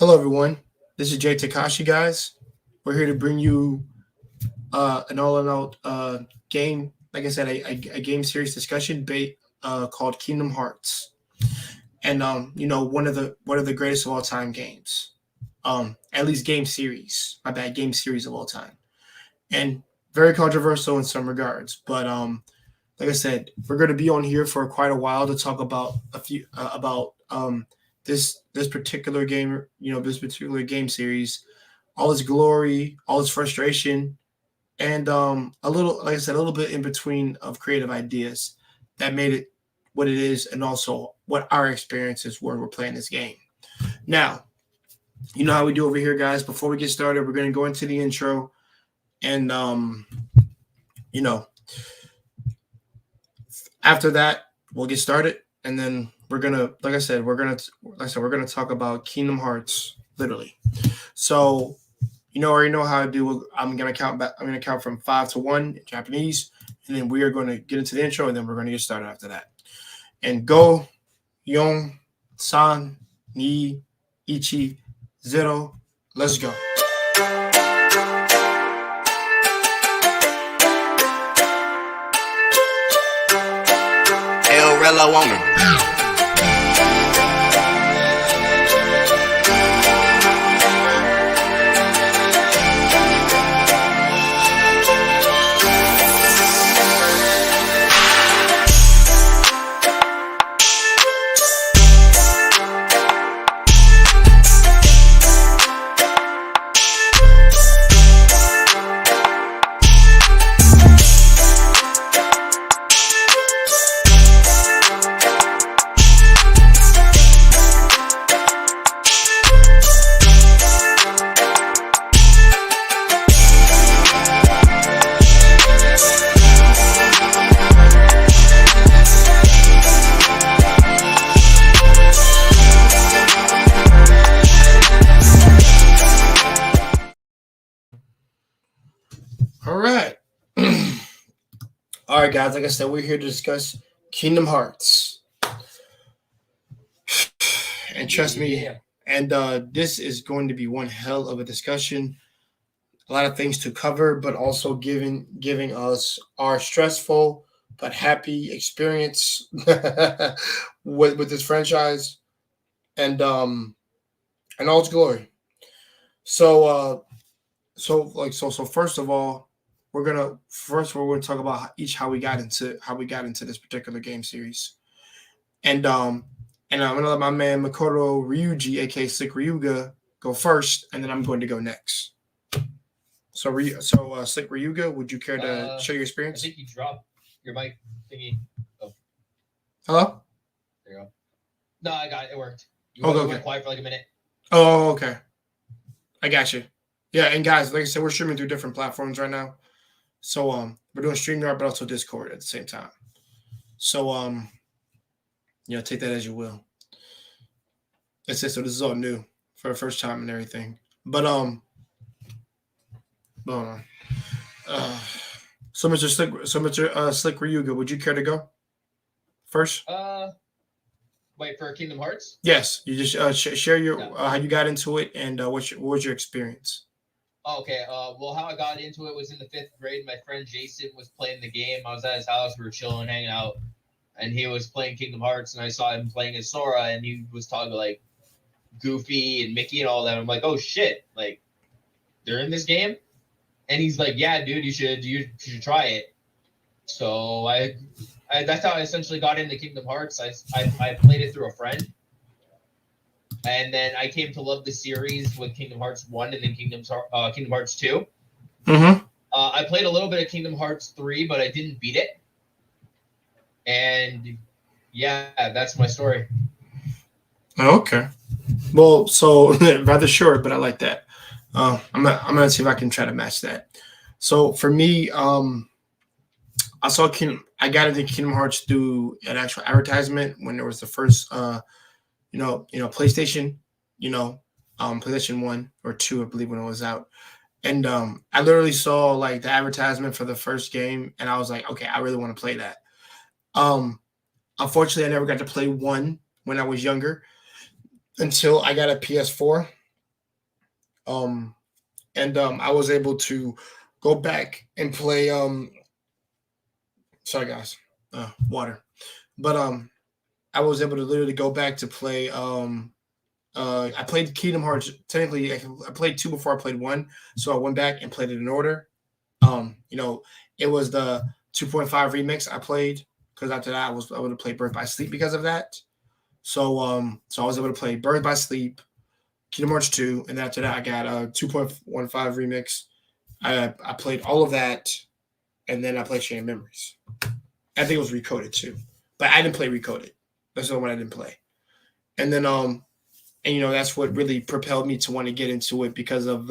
Hello, everyone. This is Jay Takashi, guys. We're here to bring you an all-in-out game. Like I said, a game series discussion called Kingdom Hearts, and one of the greatest of all time games. At least game series. My bad, game series of all time, and very controversial in some regards. But like I said, we're going to be on here for quite a while to talk about a few about this particular game, this particular game series, all its glory, all its frustration, and a little, like I said, a little bit in between of creative ideas that made it what it is, and also what our experiences were playing this game. Now, you know how we do over here, guys. Before we get started, we're going to go into the intro, and you know, after that, we'll get started, and then we're gonna, like I said, we're gonna talk about Kingdom Hearts, literally. So, already know how to do. I'm gonna count back. I'm gonna count from 5 to 1 in Japanese, and then we are going to get into the intro, and then we're going to get started after that. And go, yon, san, ni, ichi, zero. Let's go. El Relo Woman. All right. All right, guys. Like I said, we're here to discuss Kingdom Hearts. And trust me, and this is going to be one hell of a discussion. A lot of things to cover, but also giving us our stressful but happy experience with this franchise, and all its glory. So first of all, we're gonna talk about how we got into this particular game series, and I'm gonna let my man Makoto Ryuji, aka Slick Ryuga, go first, and then I'm going to go next. So Slick Ryuga, would you care to share your I experience? think you dropped your mic thingy. Oh, Hello? there you go. No, I got it. It worked. You Okay. went quiet for like a minute. Oh, okay. I got you. Yeah, and guys, like I said, we're streaming through different platforms right now. So we're doing StreamYard, but also Discord at the same time. So take that as you will. That's it. So this is all new for the first time and everything. But hold on. So Mr. Slick Ryuga, would you care to go first? Wait for Kingdom Hearts. Yes, you just share your how you got into it, and what was your experience? Oh, okay. Well, how I got into it was in the 5th grade. My friend Jason was playing the game. I was at his house. We were chilling, hanging out, and he was playing Kingdom Hearts. And I saw him playing as Sora, and he was talking like Goofy and Mickey and all that. I'm like, oh shit! Like they're in this game, and he's like, yeah, dude, you should try it. So I that's how I essentially got into Kingdom Hearts. I played it through a friend. And then I came to love the series with Kingdom Hearts 1 and then Kingdom Hearts 2. Mm-hmm. I played a little bit of Kingdom Hearts 3, but I didn't beat it. And yeah, that's my story. Okay. Well, so rather short, but I like that. I'm gonna see if I can try to match that. So for me, I got into Kingdom Hearts through an actual advertisement when there was the first PlayStation, PlayStation 1 or 2, I believe, when it was out. And I literally saw like the advertisement for the first game, and I was like, okay, I really want to play that. Unfortunately, I never got to play 1 when I was younger until I got a PS4. And I was able to go back and play. Sorry guys, water. But I was able to literally go back to play. I played Kingdom Hearts. Technically, I played two before I played one, so I went back and played it in order. You know, it was the 2.5 remix I played because after that I was able to play Birth by Sleep because of that. So I was able to play Birth by Sleep, Kingdom Hearts 2, and after that I got a 2.15 remix. I played all of that, and then I played Chain of Memories. I think it was Recoded too, but I didn't play Recoded. That's the one I didn't play. And then and that's what really propelled me to want to get into it because of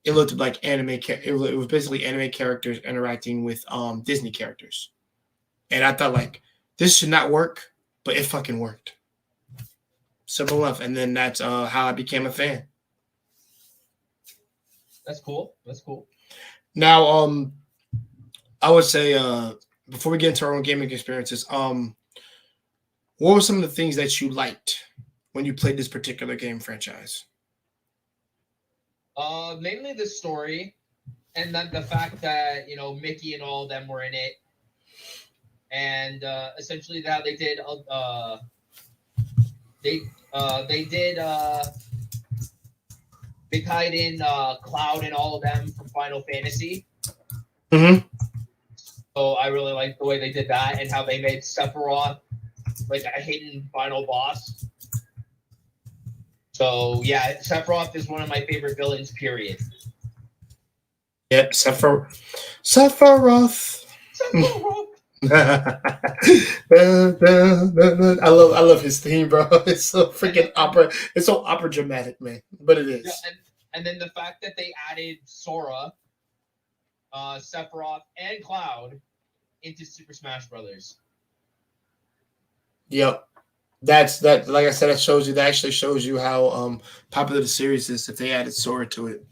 it looked like anime. It was basically anime characters interacting with Disney characters, and I thought like this should not work, but it fucking worked. Simple enough, and then that's how I became a fan. That's cool. That's cool. Now, I would say before we get into our own gaming experiences, what were some of the things that you liked when you played this particular game franchise? Mainly the story, and then the fact that Mickey and all of them were in it, and essentially how they did they tied in Cloud and all of them from Final Fantasy. Mm-hmm. So I really liked the way they did that and how they made Sephiroth like a hidden final boss. So yeah, Sephiroth is one of my favorite villains. Period. Yep, Sephiroth. I love his theme, bro. It's so freaking opera. It's so opera dramatic, man. But it is. Yeah, and then the fact that they added Sora, Sephiroth, and Cloud into Super Smash Brothers. Yep. That's that. Like I said, that actually shows you how popular the series is. If they added Sora to it,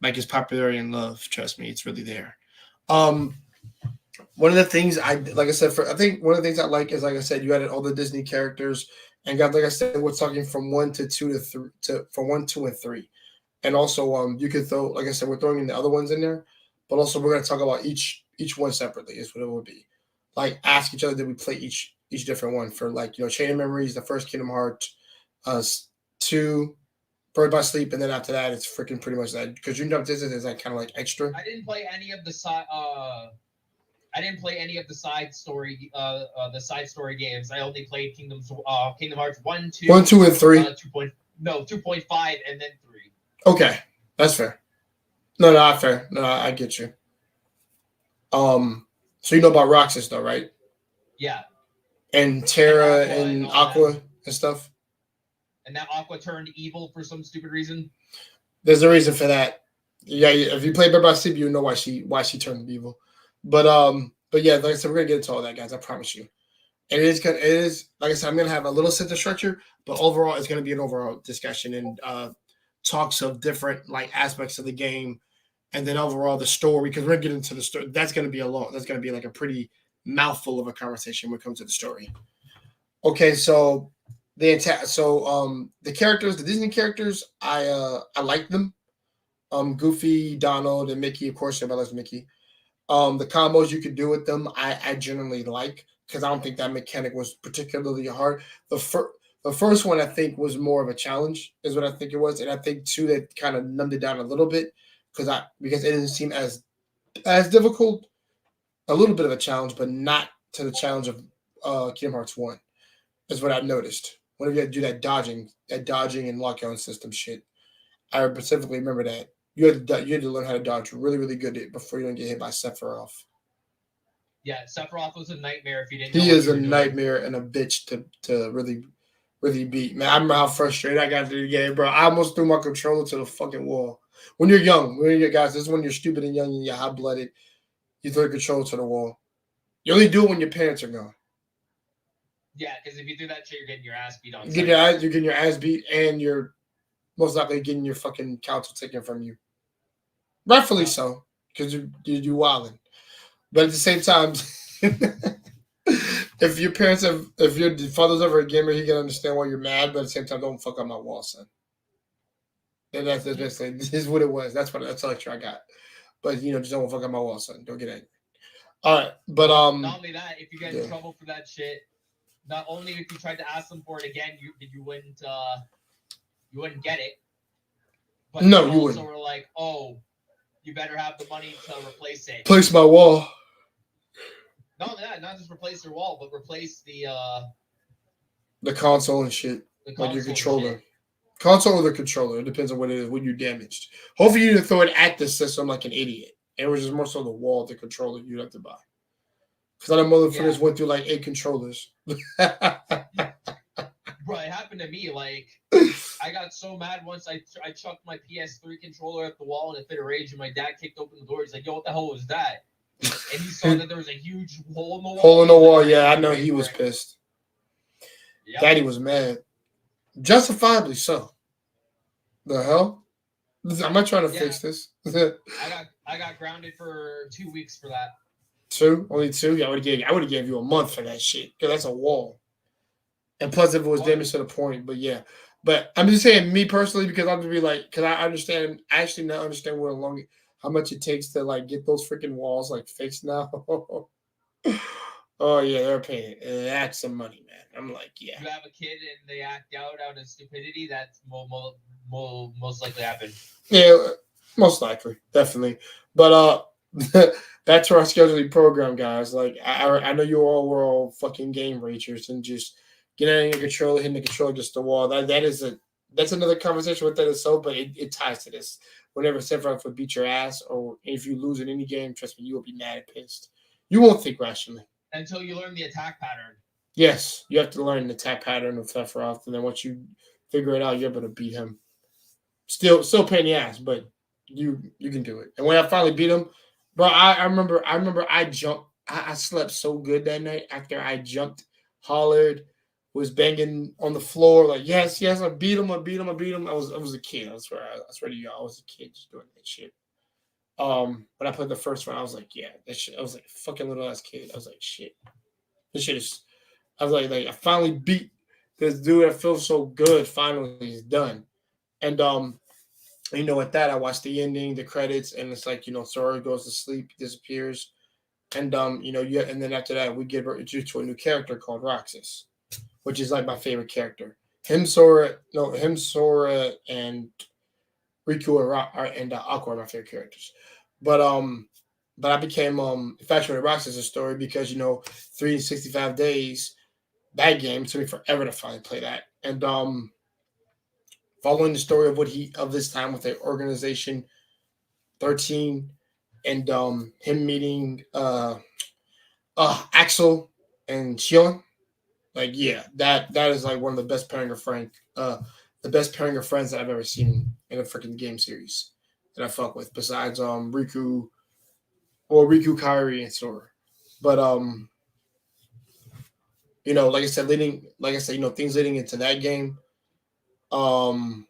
like his popularity and love, trust me, it's really there. One of the things I like I said, I think one of the things I like is like I said, you added all the Disney characters and got like I said, we're talking from 1 to 2 to 3 to from 1, 2, and 3. And also you could throw like I said, we're throwing in the other ones in there, but also we're gonna talk about each one separately, is what it would be. Like ask each other, did we play each different one for like Chain of Memories, the first Kingdom Hearts, 2, Bird by Sleep, and then after that it's freaking pretty much that because this is like kind of like extra. I didn't play any of the side. I didn't play any of the side story. The side story games. I only played Kingdom Hearts 1, 2, 1, 2, and 3. 2.5, and then 3. Okay, that's fair. No, not fair. No, I get you. So you know about Roxas though, right? Yeah. And Terra and Aqua and stuff. And that Aqua turned evil for some stupid reason. There's a reason for that. Yeah, if you play Bird by Sleep, you know why she turned evil. But yeah, like I said, we're gonna get into all that, guys. I promise you. And it is like I said, I'm gonna have a little sense of structure, but overall, it's gonna be an overall discussion and talks of different like aspects of the game, and then overall the story because we're gonna get into the story. That's gonna be like a pretty mouthful of a conversation when it comes to the story. Okay, so the characters, the Disney characters, I like them. Goofy, Donald, and Mickey. Of course, everybody loves Mickey. The combos you could do with them, I generally like because I don't think that mechanic was particularly hard. The first one I think was more of a challenge, is what I think it was, and I think too that kind of numbed it down a little bit because it didn't seem as difficult. A little bit of a challenge, but not to the challenge of Kingdom Hearts 1, is what I noticed. Whenever you had to do that dodging and lock-on system shit, I specifically remember that. You had to learn how to dodge really, really good before you don't get hit by Sephiroth. Yeah, Sephiroth was a nightmare if you didn't. He is a nightmare and a bitch to really, really beat. Man, I remember how frustrated I got through the game, bro. I almost threw my controller to the fucking wall. When you're young, guys, this is when you're stupid and young and you're hot-blooded. You throw your controller to the wall. You only do it when your parents are gone. Yeah, because if you do that shit, you're getting your ass beat on. You're getting your ass beat, and you're most likely getting your fucking counsel taken from you. Rightfully so, because you're wilding. But at the same time, if your father's ever a gamer, he can understand why you're mad. But at the same time, don't fuck up my wall, son. And that's basically this is what it was. That's the lecture I got. But just don't fuck up my wall, son. Don't get angry. All right, but Not only that, if you get in trouble for that shit, not only if you tried to ask them for it again, you wouldn't get it. But no, you you also wouldn't. were like, oh, you better have the money to replace it. Place my wall. Not only that, not just replace your wall, but replace the console and shit. Like your controller. Shit. Console or the controller. It depends on what it is, what you damaged. Hopefully you didn't throw it at the system like an idiot. It was just more so the wall of the controller you'd have to buy. Because I know motherfuckers went through like 8 controllers. Bro, it happened to me. Like, I got so mad once I chucked my PS3 controller at the wall in a fit of rage, and my dad kicked open the door. He's like, yo, what the hell was that? And he saw that there was a huge hole in the wall. Hole in the wall, yeah, I know he was pissed. Yep. Daddy was mad. Justifiably so. The hell? I'm not trying to fix this. I got grounded for 2 weeks for that. 2? Only 2? Yeah, I would have gave you a month for that shit. Because that's a wall. And plus, if it was damaged to the point, but yeah. But I'm just saying, me personally, because I'm gonna be like, because I actually now understand how much it takes to like get those freaking walls like fixed now. Oh yeah, they're paying. That's some money, man. I'm like, yeah. If you have a kid and they act out of stupidity, that's most likely happen. Yeah, most likely, definitely. But back to our scheduling program, guys. Like, I know you all were all fucking game ragers and just getting your controller, hitting the controller against the wall. That's another conversation with that itself, but it ties to this. Whenever Sephiroth would beat your ass, or if you lose in any game, trust me, you will be mad and pissed. You won't think rationally. Until you learn the attack pattern. Yes, you have to learn the attack pattern of Sephiroth, and then once you figure it out, you're able to beat him. Still pain in the ass, but you can do it. And when I finally beat him, bro, I remember I jumped. I slept so good that night after I jumped, hollered, was banging on the floor like, yes, I beat him. I was a kid. I swear to you, I was a kid just doing that shit. When I played the first one, I was like, yeah, that shit. I was like a fucking little ass kid. I was like, shit, this shit is. I was like I finally beat this dude. I feel so good. Finally, he's done. And with that, I watched the ending, the credits, and it's like Sora goes to sleep, disappears, and and then after that, we get introduced to a new character called Roxas, which is like my favorite character. Him, Sora, and Riku and Aqua are my favorite characters. But I became infatuated with Roxas' story because 365 days. That game took me forever to finally play that, and following the story of this time with the organization 13, and him meeting Axel and Shion. Like, yeah, that is like one of the best pairing of friends that I've ever seen in a freaking game series that I fuck with, besides Riku, Kairi, and Sora. But like I said, things leading into that game, it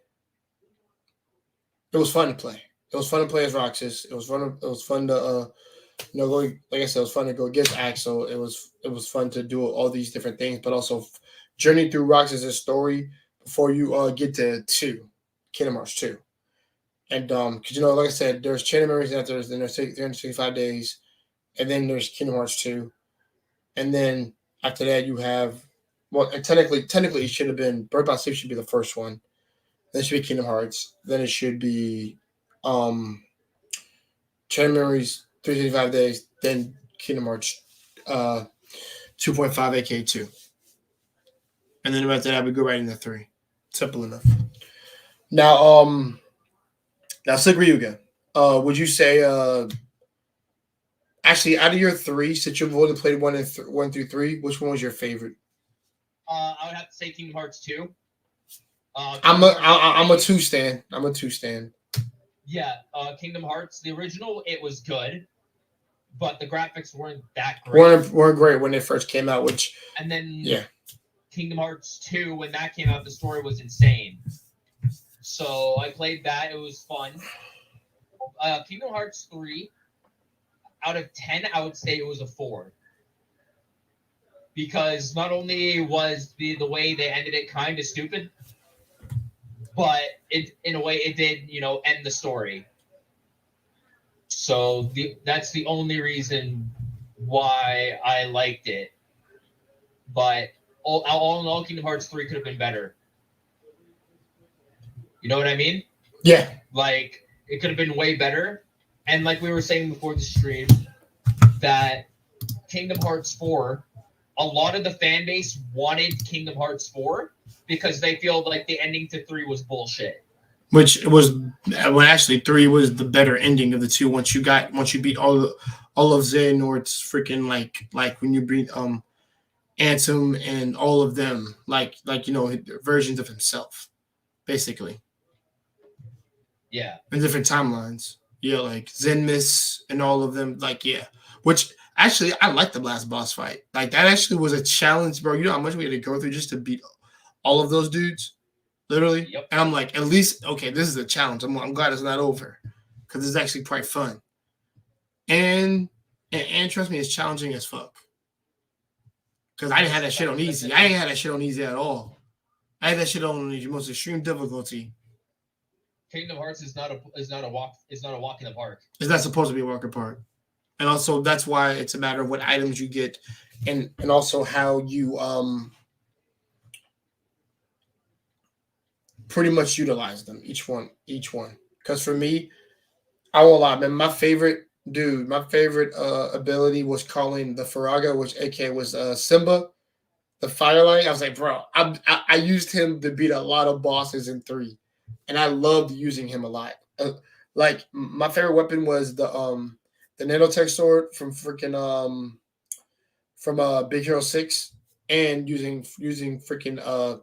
was fun to play. It was fun to play as Roxas. It was fun to go, like I said, it was fun to go against Axel. It was fun to do all these different things, but also journey through Roxas' story before you get to Kingdom Hearts 2. And because like I said, there's Chain of Memories after, then there's 365 days, and then there's Kingdom Hearts 2, and then after that you have, well, and technically it should have been Birth by Sleep should be the first one. Then it should be Kingdom Hearts. Then it should be Chain of Memories 365 days. Then Kingdom Hearts 2.5 aka 2. And then after that we go right into 3. Simple enough. Now Slick Ryuga. Would you say actually out of your 3, since you've only played 1 through 3, which one was your favorite? I would have to say Kingdom Hearts 2. I'm a 2 stan. I'm a 2 stan. Yeah, Kingdom Hearts, the original, it was good, but the graphics weren't that great. Weren't great when they first came out, and then Kingdom Hearts 2, when that came out, the story was insane. So I played that. It was fun. Kingdom Hearts 3, out of 10, I would say it was a 4. Because not only was the way they ended it kind of stupid, but it in a way it did, end the story. So that's the only reason why I liked it. But all in all, Kingdom Hearts 3 could have been better. You know what I mean? Yeah. Like, it could have been way better. And like we were saying before the stream, that Kingdom Hearts 4, a lot of the fan base wanted Kingdom Hearts 4 because they feel like the ending to 3 was bullshit. Which was, well, actually 3 was the better ending of the two. Once you beat all of Xehanort's freaking like when you beat Ansem and all of them, like versions of himself, basically. Yeah. In different timelines. Yeah, like Zenmis and all of them. Like, yeah. Which actually I like the last boss fight. Like that actually was a challenge, bro. You know how much we had to go through just to beat all of those dudes? Literally. Yep. And I'm like, at least, okay, this is a challenge. I'm glad it's not over. Because it's actually quite fun. And trust me, it's challenging as fuck. Because I didn't have that shit on easy. I ain't had that shit on easy at all. I had that shit on the most extreme difficulty. Kingdom Hearts is not a walk in the park. It's not supposed to be a walk in the park. And also that's why it's a matter of what items you get and also how you pretty much utilize them, each one. Because for me, I won't lie, man, my favorite ability was calling the Faraga, which AK was Simba, the Firelight. I was like, bro, I used him to beat a lot of bosses in 3. And I loved using him a lot. Like my favorite weapon was the nanotech sword from freaking from Big Hero 6, and using freaking of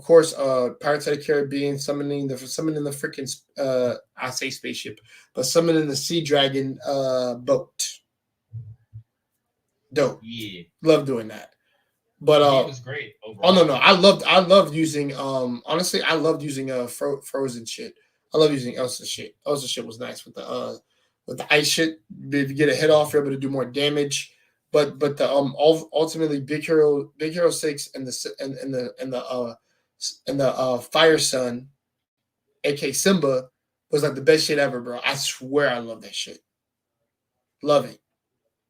course Pirates of the Caribbean, summoning the freaking I say spaceship, but summoning the Sea Dragon boat. Dope. Yeah. Love doing that. But it was great overall. Oh no, I loved using honestly I loved using Frozen shit. I love using Elsa shit. Elsa shit was nice with the ice shit. If you get a hit off, you're able to do more damage. But the ultimately Big Hero 6 and the Fire Sun, aka Simba, was like the best shit ever, bro. I swear I love that shit. Love it.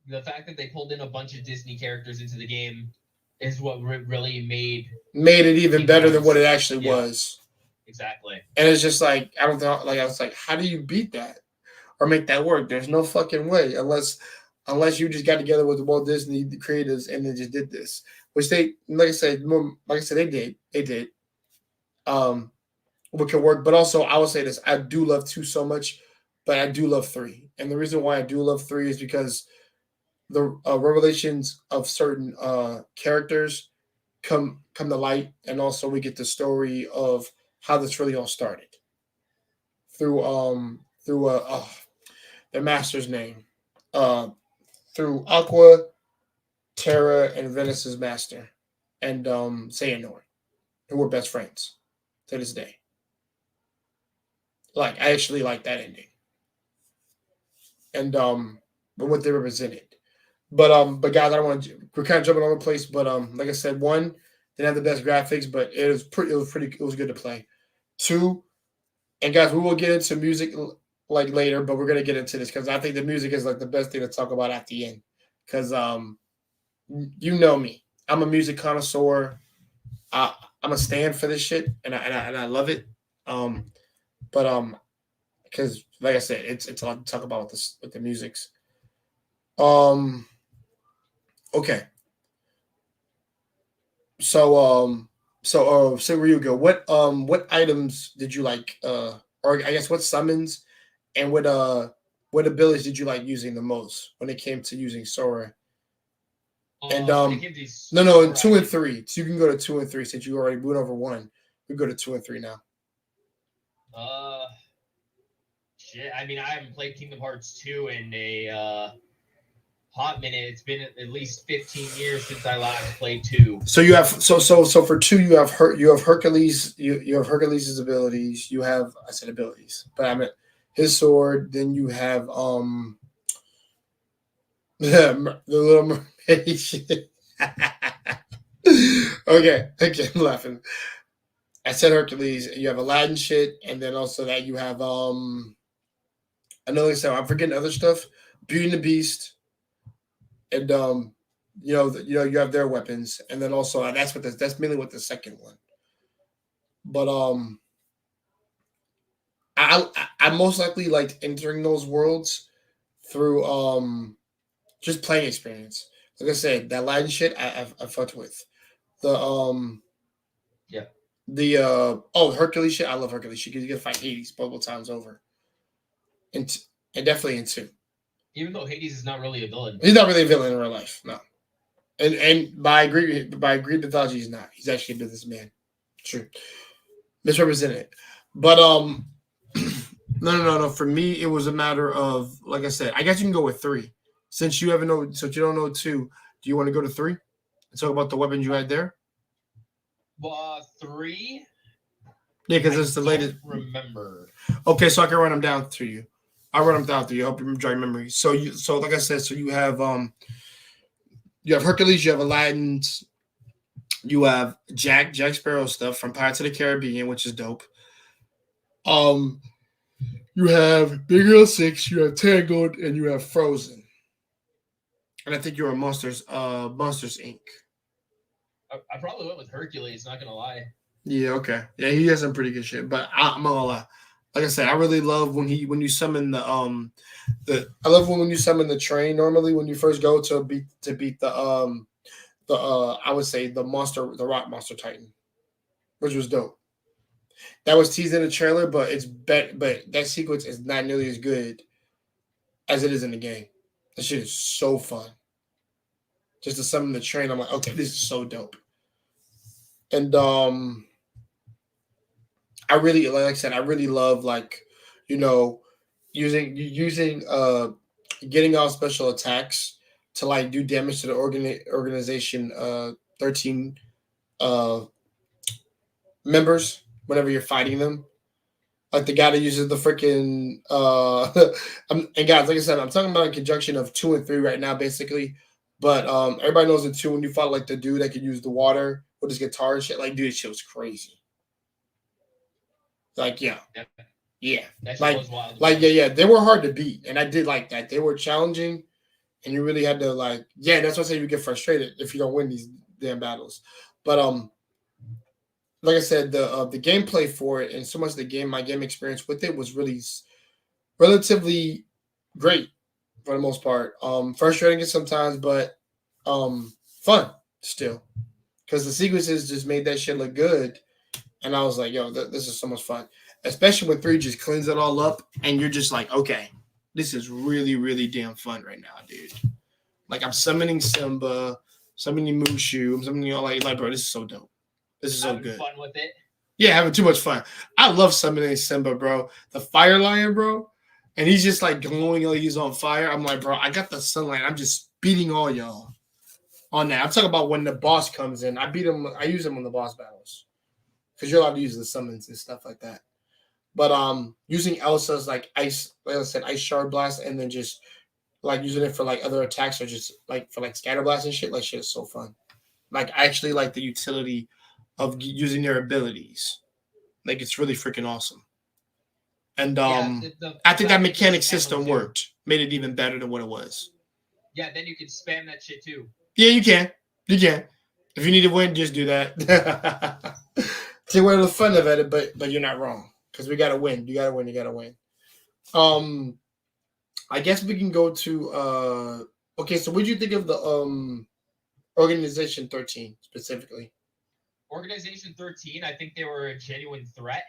The fact that they pulled in a bunch of Disney characters into the game is what really made it even better than what it actually was. Exactly. And it's just like, I don't know, like I was like, how do you beat that or make that work? There's no fucking way unless you just got together with the Walt Disney the creators and they just did this, which they, like I said, they did. What can work, but also I will say this: I do love 2 so much, but I do love 3, and the reason why I do love 3 is because the revelations of certain characters come to light, and also we get the story of how this really all started through their master's name, through Aqua, Terra, and Venice's master, and Xehanort, who were best friends to this day. Like, I actually like that ending, and but what they represented. But guys, I don't want to. We're kind of jumping all over the place, but like I said, 1 didn't have the best graphics, but it was good to play. 2, and guys, we will get into music like later, but we're gonna get into this because I think the music is like the best thing to talk about at the end. Because you know me, I'm a music connoisseur. I'm a stand for this shit, and I love it. But because like I said, it's a lot to talk about with the musics. Okay. So Ryuga, what items did you like? Or I guess what summons and what abilities did you like using the most when it came to using Sora? And no, in 2 and 3. So you can go to 2 and 3 since you already went over 1. We go to 2 and 3 now. Shit. I mean, I haven't played Kingdom Hearts 2 in a hot minute. It's been at least 15 years since I last played 2. So you have so for 2 you have Hercules. You have Hercules' abilities. You have, I said abilities, but I meant his sword. Then you have the Little Mermaid shit. Okay, I'm laughing. I said Hercules. You have Aladdin shit, and then also that you have another stuff. I'm forgetting other stuff. Beauty and the Beast, and you have their weapons, and then also that's mainly what the second one. But I most likely liked entering those worlds through just playing experience. Like I said, that Aladdin shit I fucked with. The Yeah. the Hercules shit. I love Hercules shit because you can fight Hades multiple times over. And and definitely in two. Even though Hades is not really a villain. He's not really a villain in real life, no. And by agreed mythology, he's not. He's actually a businessman. True. Misrepresented. But no. For me, it was a matter of, like I said, I guess you can go with 3. Since you don't know 2, do you want to go to 3 and talk about the weapons you had there? 3. Yeah, because it's the latest. Remember. Okay, so I can run them down to you. I'll run them down to you. I hope you jog your memory. So like I said, so you have Hercules, you have Aladdin's, you have Jack Sparrow stuff from Pirates of the Caribbean, which is dope. You have Big Hero 6, you have Tangled, and you have Frozen. And I think you're a Monsters Inc. I probably went with Hercules, not gonna lie. Yeah, okay. Yeah, he has some pretty good shit. But I'm not gonna lie. Like I said, I really love when you summon I love when you summon the train normally when you first go to beat the I would say the rock monster titan, which was dope. That was teased in the trailer, but but that sequence is not nearly as good as it is in the game. That shit is so fun. Just to summon the train, I'm like, okay, this is so dope. And I really, like I said, I really love using getting all special attacks to like do damage to the organization 13 members whenever you're fighting them. Like the guy that uses the freaking and guys, like I said, I'm talking about a conjunction of 2 and 3 right now, basically. But everybody knows in 2 when you fought like the dude that could use the water with his guitar and shit. Like, dude, shit was crazy. Like, yeah. Like, yeah. They were hard to beat, and I did like that. They were challenging, and you really had to that's why I say you get frustrated if you don't win these damn battles. But like I said, the gameplay for it and so much my game experience with it was really relatively great for the most part. Frustrating it sometimes, but fun still, because the sequences just made that shit look good, and I was like, yo, this is so much fun. Especially when 3 just cleans it all up, and you're just like, okay, this is really, really damn fun right now, dude. Like, I'm summoning Simba, summoning Mushu, I'm summoning all like, bro, this is so dope. This is so good. Fun with it. Yeah, having too much fun. I love summoning Simba, bro. The fire lion, bro. And he's just like glowing like he's on fire. I'm like, bro, I got the sunlight. I'm just beating all y'all on that. I'm talking about when the boss comes in. I beat him. I use him on the boss battles because you're allowed to use the summons and stuff like that. But using Elsa's like ice, like I said, ice shard blast, and then just like using it for like other attacks or just like for like scatter blast and shit. Like shit is so fun. Like I actually like the utility of using their abilities. Like it's really freaking awesome. And I think that mechanic system worked, made it even better than what it was. Yeah, then you can spam that shit too. Yeah, you can. You can. If you need to win, just do that. Take away the fun of it, but you're not wrong. Because we gotta win. You gotta win, you gotta win. I guess we can go to okay, so what do you think of the Organization 13 specifically? Organization 13, I think they were a genuine threat.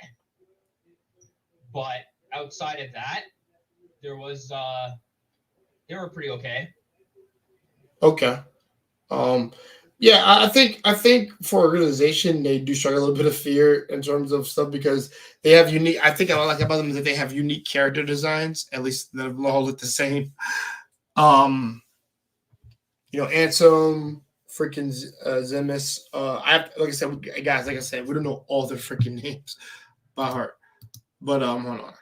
But outside of that, they were pretty okay. Okay. Yeah, I think for Organization they do struggle a little bit of fear in terms of stuff because they have unique. I think I like about them is that they have unique character designs. At least they all look the same. Ansem, freaking Zemis. Like I said, guys, like I said, we don't know all the freaking names by heart. But hold on, give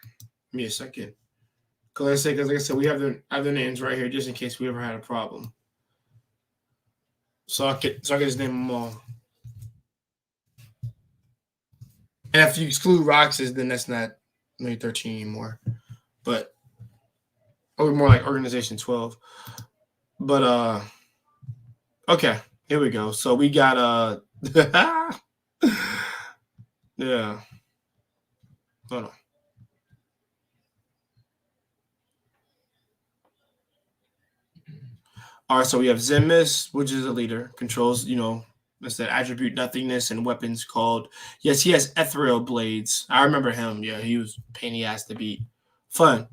me a second. Because like I said, we have the names right here just in case we ever had a problem. So I can just name them all. And if you exclude Roxas, then that's not maybe 13 anymore. But or more like Organization 12. But okay, here we go. So we got yeah. Hold on. All right, so we have Zemis, which is a leader, controls, that's that attribute nothingness and weapons called. Yes, he has ethereal blades. I remember him. Yeah, he was pain in the ass to beat. Fun.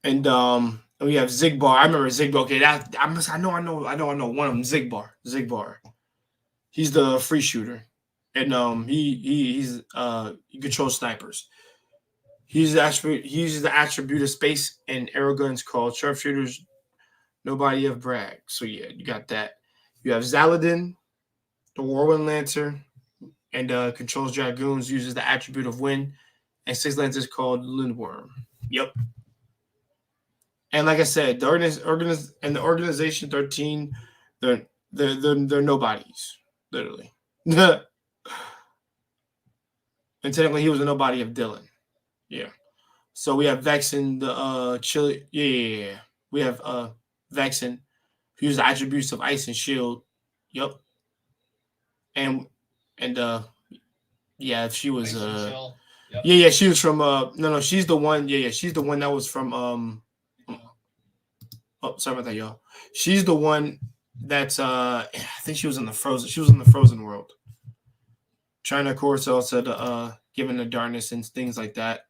And we have Zigbar. I remember Zigbar. Okay, I know one of them. Zigbar. He's the free shooter, and he controls snipers. He uses the attribute of space and arrow guns called sharpshooters. Nobody have brag. So yeah, you got that. You have Zaladin, the Whirlwind Lancer, and controls dragoons. Uses the attribute of wind, and 6 lancers called Lindworm. Yep. And like I said, the organization 13, they're nobodies, literally. And technically, he was a nobody of Dylan. Yeah. So we have Vexen, the Chili. Yeah. We have Vexen, who uses the attributes of ice and shield. Yep. And yeah, she was yep. Yeah, she was from no, she's the one. Yeah, she's the one that was from oh, sorry about that, y'all. She's the one that's I think she was in the Frozen world. Trying to course also to given the darkness and things like that.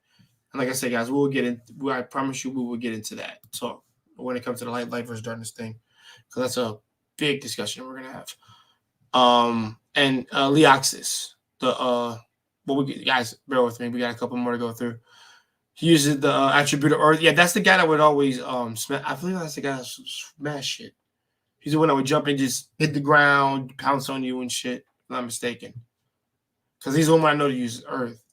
And like I said, guys, I promise you we will get into that talk when it comes to the light versus darkness thing. Because that's a big discussion we're gonna have. And Leoxis, guys, bear with me. We got a couple more to go through. He uses the attribute of Earth. Yeah, that's the guy that would always smash. I believe that's the guy that smash shit. He's the one that would jump and just hit the ground, pounce on you and shit. If I'm not mistaken. Because he's the one I know to use Earth.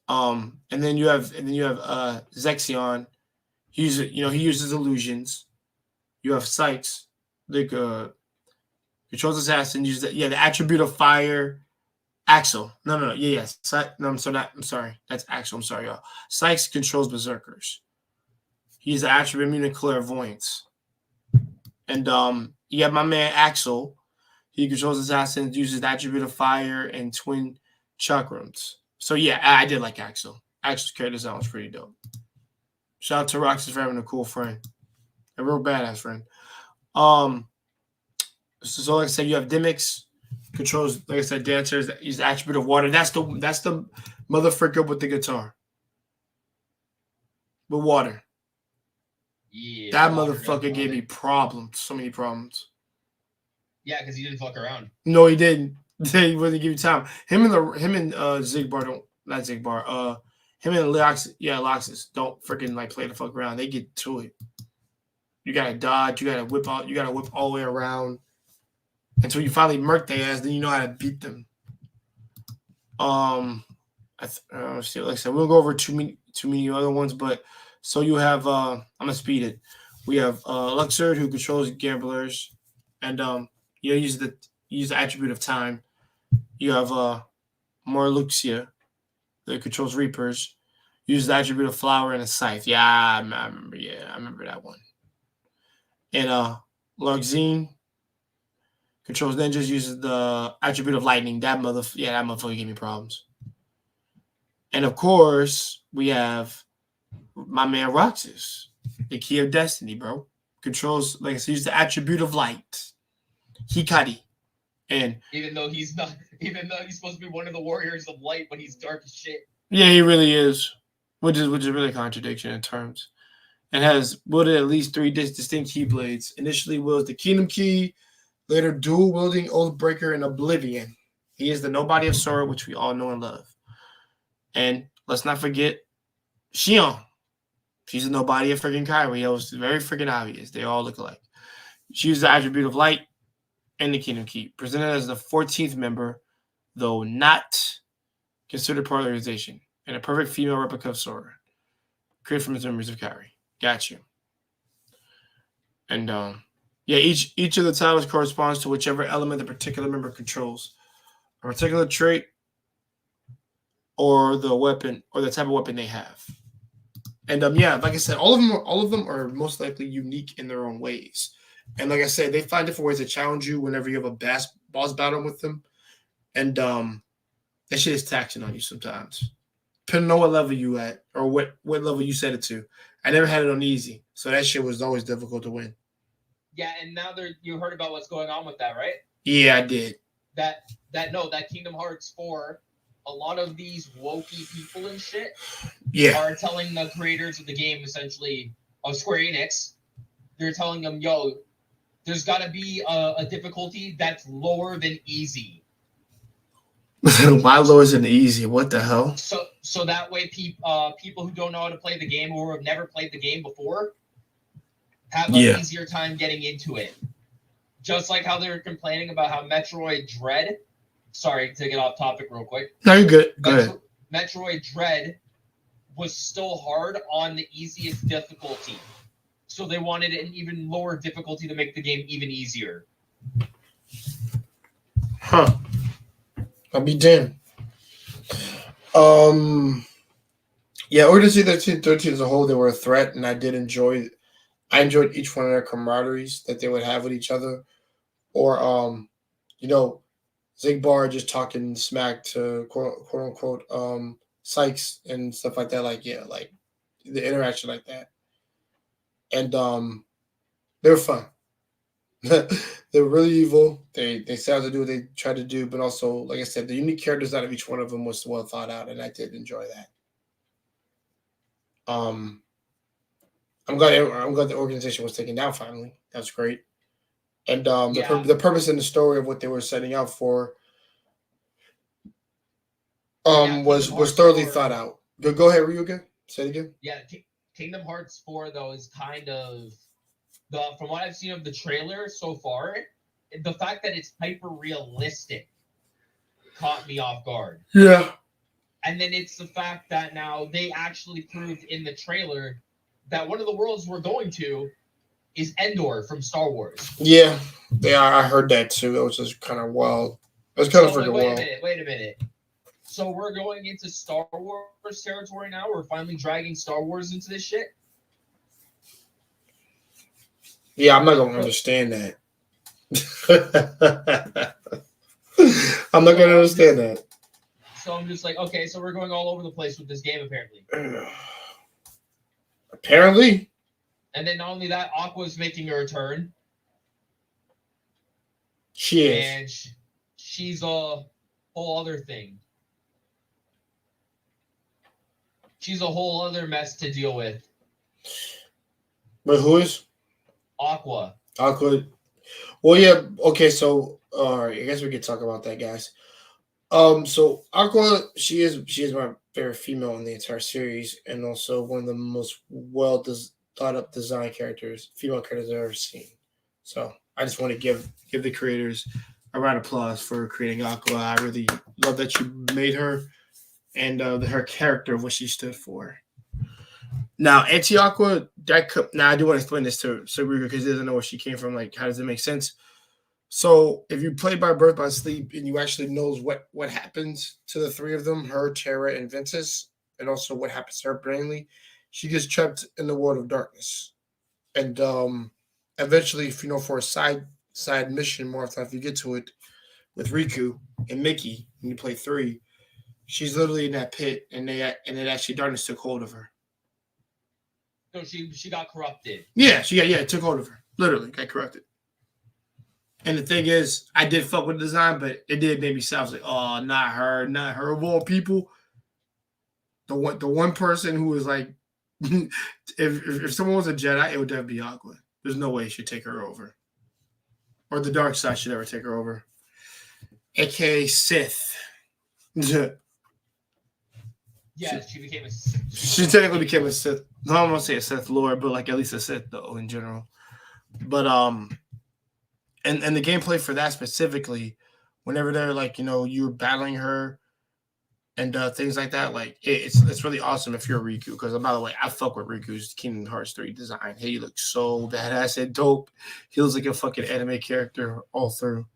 And then you have Zexion. He uses illusions. You have Sykes, the controls assassin. Uses the attribute of fire. Axel. No. Yeah. No, I'm sorry. That's Axel. I'm sorry, y'all. Sykes controls berserkers. He's the attribute immune to clairvoyance. And you have my man Axel. He controls assassins, uses the attribute of fire and twin chakrams. So yeah, I did like Axel. Axel's character design was pretty dope. Shout out to Roxas for having a cool friend. A real badass friend. So like I said, you have Dimix. Controls, like I said, dancers. He's the attribute of water. That's the motherfucker with the guitar. With water. Yeah. That motherfucker gave me problems. So many problems. Yeah, because he didn't fuck around. No, he didn't. He wouldn't give you time. Him and Zigbar don't, not Zigbar. Him and Loxus don't freaking like play the fuck around. They get to it. You gotta dodge. You gotta whip out. You gotta whip all the way around until you finally murk their ass. Then you know how to beat them. Like I said, we'll go over too many other ones, but so you have I'm gonna speed it. We have Luxord, who controls gamblers, and use the attribute of time. You have Morluxia that controls reapers. Use the attribute of flower and a scythe. Yeah, I remember. Yeah, I remember that one. And Larxene controls ninjas. Uses the attribute of lightning. That motherfucker gave me problems. And of course, we have my man Roxas, the key of destiny, bro. Controls, like I said, use the attribute of light. Hikari. And even though he's supposed to be one of the warriors of light, but he's dark as shit. Yeah, he really is. Which is really a contradiction in terms. And has wielded at least 3 distinct keyblades. Initially wields the Kingdom Key, later dual wielding Oathbreaker and Oblivion. He is the nobody of Sora, which we all know and love. And let's not forget Xion. She's a nobody of freaking Kyrie. It was very freaking obvious. They all look alike. She uses the attribute of light and the Kingdom Key. Presented as the 14th member, though not considered part of the organization. And a perfect female replica of Sora. Created from his memories of Kyrie. Got you. And each of the titles corresponds to whichever element the particular member controls. a particular trait, or the weapon, or the type of weapon they have. And yeah, like I said, all of them are most likely unique in their own ways. And like I said, they find different ways to challenge you whenever you have a boss battle with them. And that shit is taxing on you sometimes. Depending on what level you at or what level you set it to. I never had it on easy, so that shit was always difficult to win. Yeah, and now you heard about what's going on with that, right? Yeah, I did. That Kingdom Hearts 4, a lot of these wokey people and shit are telling the creators of the game, essentially, of Square Enix, they're telling them, yo, there's got to be a difficulty that's lower than easy. Why lower than easy? What the hell? So that way people who don't know how to play the game or have never played the game before have an easier time getting into it. Just like how they were complaining about how Metroid Dread, sorry to get off topic real quick. No, you're good. Go ahead. Metroid Dread was still hard on the easiest difficulty. So they wanted an even lower difficulty to make the game even easier. Huh. I'll be damned. Yeah, Order 13 as a whole, they were a threat, and I enjoyed each one of their camaraderies that they would have with each other. Or Zigbar just talking smack to quote unquote Sykes and stuff like that. Like the interaction like that. And they were fun. They're really evil. They set out to do what they tried to do, but also, like I said, the unique characters out of each one of them was well thought out, and I did enjoy that. I'm glad the organization was taken down finally. That's great. And the purpose and the story of what they were setting out for was thoroughly thought out. Go ahead, Ryuga. Say it again. Yeah, Kingdom Hearts 4 though is kind of from what I've seen of the trailer so far, the fact that it's hyper realistic caught me off guard. Yeah. And then it's the fact that now they actually proved in the trailer that one of the worlds we're going to is Endor from Star Wars. Yeah, I heard that too. It was just kind of wild. It was kind of freaking wild. Wait a minute. So we're going into Star Wars territory now? We're finally dragging Star Wars into this shit? Yeah, I'm not going to understand that. I'm not going to understand that. So I'm just like, okay, so we're going all over the place with this game, apparently. Apparently. And then not only that, Aqua's making a return. She is. And she's a whole other thing. She's a whole other mess to deal with. But who is? Aqua. Well, yeah. Okay, so all right. I guess we could talk about that, guys. So Aqua, she is my favorite female in the entire series, and also one of the most thought up design female characters I've ever seen. So I just want to give the creators a round of applause for creating Aqua. I really love that you made her, and her character, what she stood for. Now, Anti-Aqua, now I do want to explain this to Ryuga because he doesn't know where she came from. Like, how does it make sense? So, if you play by birth, by sleep, and you actually knows what happens to the three of them, her, Terra, and Ventus, and also what happens to her brainly, she gets trapped in the world of darkness. And eventually, for a side mission, more often if you get to it, with Riku and Mickey, when you play 3, she's literally in that pit, and it actually darkness took hold of her. So she got corrupted. Yeah, it took hold of her. Literally got corrupted. And the thing is, I did fuck with the design, but it did make me sad. I was like, oh, not her of all people. The one person who was like, if someone was a Jedi, it would definitely be Aqua. There's no way he should take her over, or the dark side should ever take her over. AKA Sith. Yeah, she became a Sith. She technically became a Sith. No, I'm gonna say a Sith Lord, but like at least a Sith though in general. But and the gameplay for that specifically, whenever they're like, you're battling her and things like that, like it's really awesome if you're Riku. Because by the way, I fuck with Riku's Kingdom Hearts 3 design. He looks so badass and dope. He looks like a fucking anime character all through.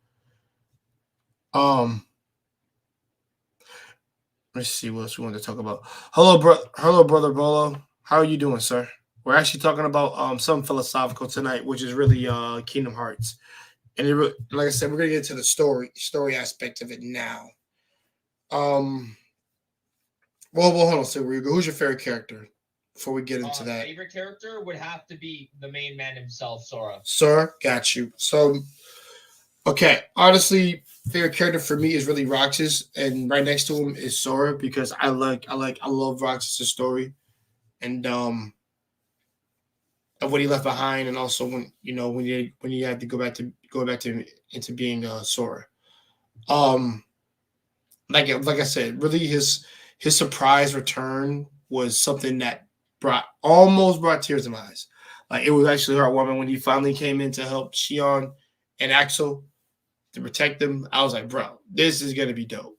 Let's see what else we want to talk about. Hello, brother Bolo. How are you doing, sir? We're actually talking about something philosophical tonight, which is really Kingdom Hearts. And like I said, we're gonna get into the story aspect of it now. Um, well, hold on. So, Ryuga, who's your favorite character? Before we get into that, Favorite character would have to be the main man himself, Sora. sir, got you. So, okay, honestly, favorite character for me is really Roxas, and right next to him is Sora because I love Roxas' story, and of what he left behind, and also when you had to go back to into being Sora. Um, like I said, really his surprise return was something that almost brought tears to my eyes. Like it was actually heartwarming when he finally came in to help Shion and Axel to protect them. I was like, bro, this is gonna be dope.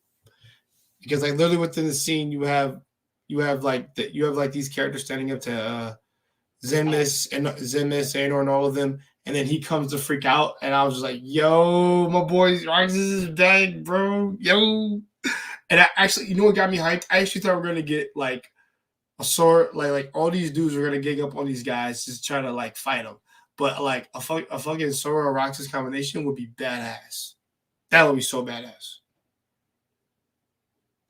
Because like literally within the scene you have like these characters standing up to Zenmis, Xehanort, and all of them. And then he comes to freak out, and I was just like, "Yo, my boy, Roxas is back, bro. Yo." And I actually, you know what got me hyped? I actually thought we are gonna get like a sword, like all these dudes were gonna gang up on these guys, just trying to like fight them. But like a fucking Sora Roxas combination would be badass. That would be so badass.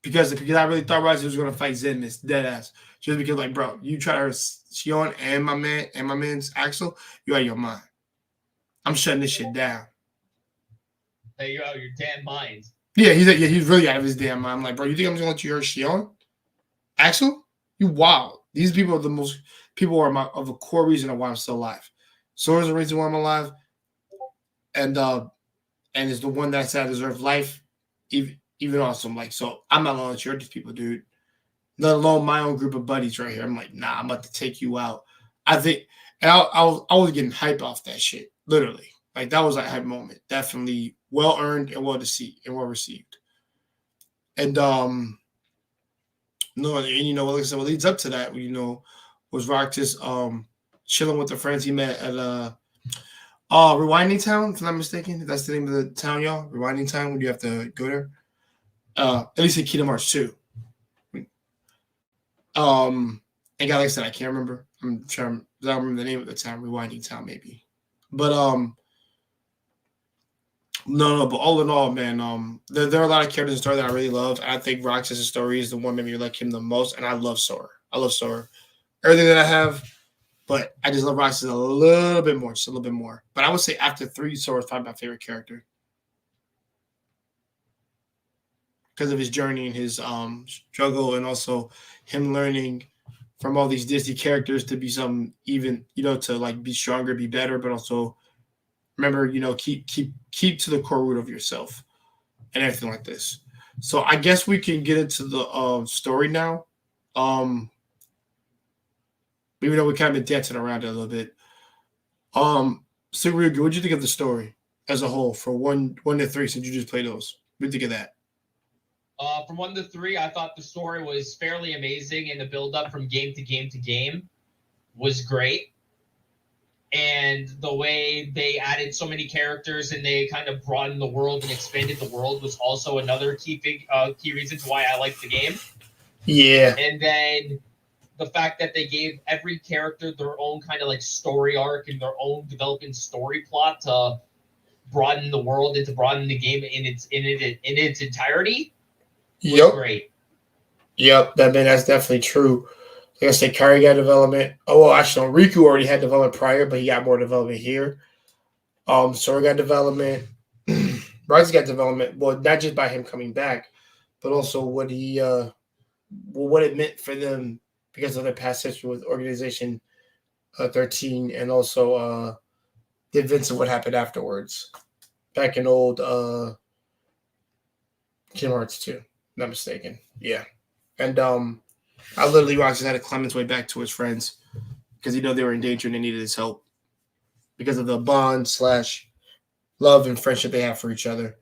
Because I really thought Roxas was gonna fight Zenmis, dead ass. Just because, like, bro, you try to hurt Shion and my man's Axel, you out of your mind. I'm shutting this shit down. Hey, you're out of your damn mind. Yeah, he's really out of his damn mind. I'm like, bro, you think I'm just gonna let you hurt Shion? Axel? You wild. These people are of a core reason of why I'm still alive. Sora's the reason why I'm alive, and is the one that said I deserve life, even awesome. Like, so I'm not gonna let you hurt these people, dude. Let alone my own group of buddies right here. I'm like, nah, I'm about to take you out. I think, and I was getting hype off that shit, literally. Like that was a hype moment, definitely well earned and well received. And no, and like I said, what leads up to that, was Roxas chilling with the friends he met at Rewinding Town, if I'm not mistaken. That's the name of the town, y'all. Rewinding Town, when you have to go there. At least in Kingdom Hearts 2. And like I said, I can't remember. I don't remember the name of the town, Rewinding Town, maybe. But no, but all in all, man, there are a lot of characters in the story that I really love. And I think Roxas' story is the one that made me like him the most. And I love Sora. Everything that I have, but I just love Roxas a little bit more, just a little bit more. But I would say after 3, Sora's probably my favorite character. Because of his journey and his struggle, and also him learning from all these Disney characters to be some even, to like be stronger, be better, but also remember, keep to the core root of yourself and everything like this. So I guess we can get into the story now. Even though we kind of been dancing around it a little bit. So Ryuga, what'd you think of the story as a whole for 1 to 3 since you just played those? What do you think of that? From 1 to 3, I thought the story was fairly amazing, and the build-up from game to game to game was great. And the way they added so many characters and they kind of broadened the world and expanded the world was also another key reason to why I liked the game. Yeah. And then the fact that they gave every character their own kind of like story arc and their own developing story plot to broaden the world and to broaden the game in its entirety. Yep. Great. Yep, that's definitely true. Like I said, Kari got development. Oh, well, actually, no, Riku already had development prior, but he got more development here. Sora got development. Rise got development. Well, not just by him coming back, but also what it meant for them because of their past history with Organization 13, and also the events of what happened afterwards, back in old Kingdom Hearts 2. Not mistaken. Yeah. And I literally Roxas had to climb his way back to his friends because they were in danger and they needed his help because of the bond / love and friendship they have for each other.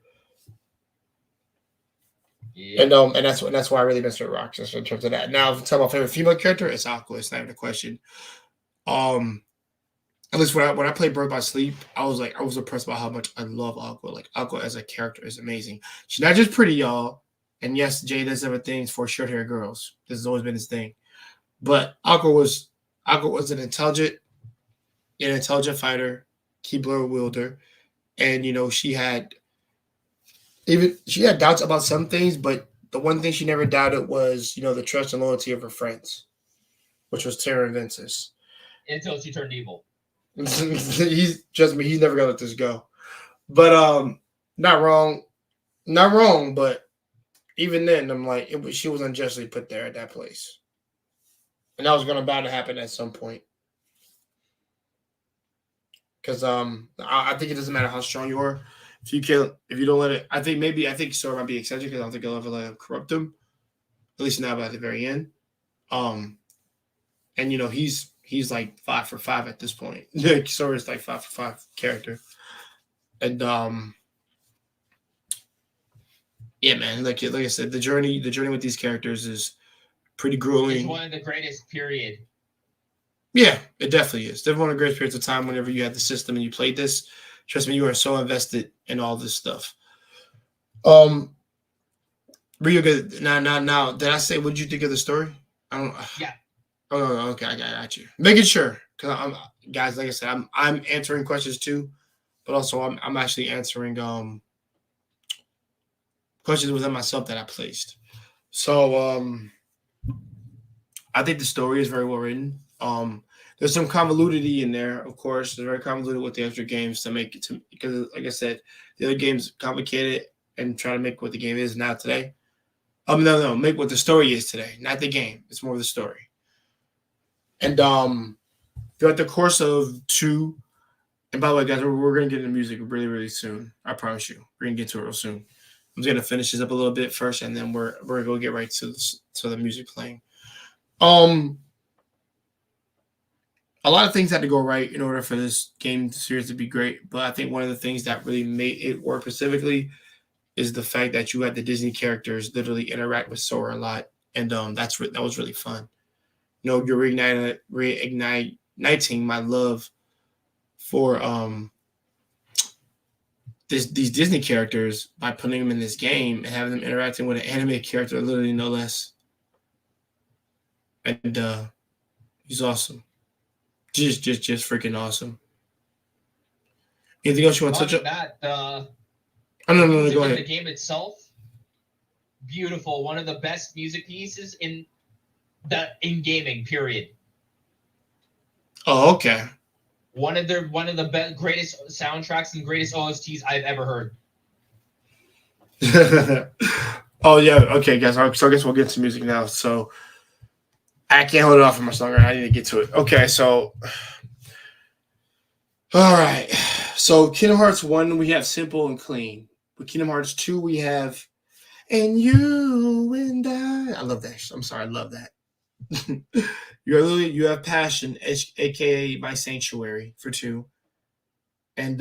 Yeah. And that's why I really messed with Roxas in terms of that. Now, if I'm talking about favorite female character, it's Aqua. It's not even a question. At least when I played Birth by Sleep, I was impressed by how much I love Aqua. Like Aqua as a character is amazing. She's not just pretty, y'all. And yes, Jay does have a thing for short hair girls. This has always been his thing. But Aqua was an intelligent fighter, keyblade wielder, and she had doubts about some things, but the one thing she never doubted was the trust and loyalty of her friends, which was Terra and Ventus. Until she turned evil. Trust me, he's never gonna let this go. But not wrong, but even then, I'm like, she was unjustly put there at that place, and that was bound to happen at some point. Because I think it doesn't matter how strong you are, if you don't let it. I think Sora might be eccentric because I don't think he'll ever let him corrupt him, at least now at the very end. And he's like 5 for 5 at this point. Sora's like 5 for 5 character, and yeah, man. Like I said, the journey with these characters is pretty grueling. It's one of the greatest. Period. Yeah, it definitely is. Definitely one of the greatest periods of time. Whenever you had the system and you played this, trust me, you are so invested in all this stuff. Ryuga. Now. Did I say what you think of the story? I don't. Yeah. Oh, okay. I got you. Making sure, because guys, like I said, I'm answering questions too, but also I'm actually answering questions within myself that I placed. So I think the story is very well written. There's some convolutedity in there, of course. They're very convoluted with the extra games to make it because, like I said, the other games complicated and try to make what the game is now today. No, make what the story is today, not the game. It's more of the story. And throughout the course of 2, and by the way, guys, we're gonna get into music really, really soon. I promise you, we're gonna get to it real soon. I'm just gonna finish this up a little bit first, and then we're gonna go get right to the music playing. A lot of things had to go right in order for this game series to be great, but I think one of the things that really made it work specifically is the fact that you had the Disney characters literally interact with Sora a lot, and that was really fun. You're reigniting my love for these Disney characters by putting them in this game and having them interacting with an anime character, literally no less. And he's awesome. Just freaking awesome. Anything else you want to touch on? No, go ahead. The game itself, beautiful. One of the best music pieces in gaming. Period. Oh, okay. One of the greatest soundtracks and greatest OSTs I've ever heard. Oh yeah, okay, guys. So I guess we'll get to music now. So I can't hold it off for my song. I need to get to it. Okay, so all right. So Kingdom Hearts 1, we have Simple and Clean. With Kingdom Hearts 2, we have And You and I love that. I'm sorry, I love that. You have Passion, aka My Sanctuary for 2. And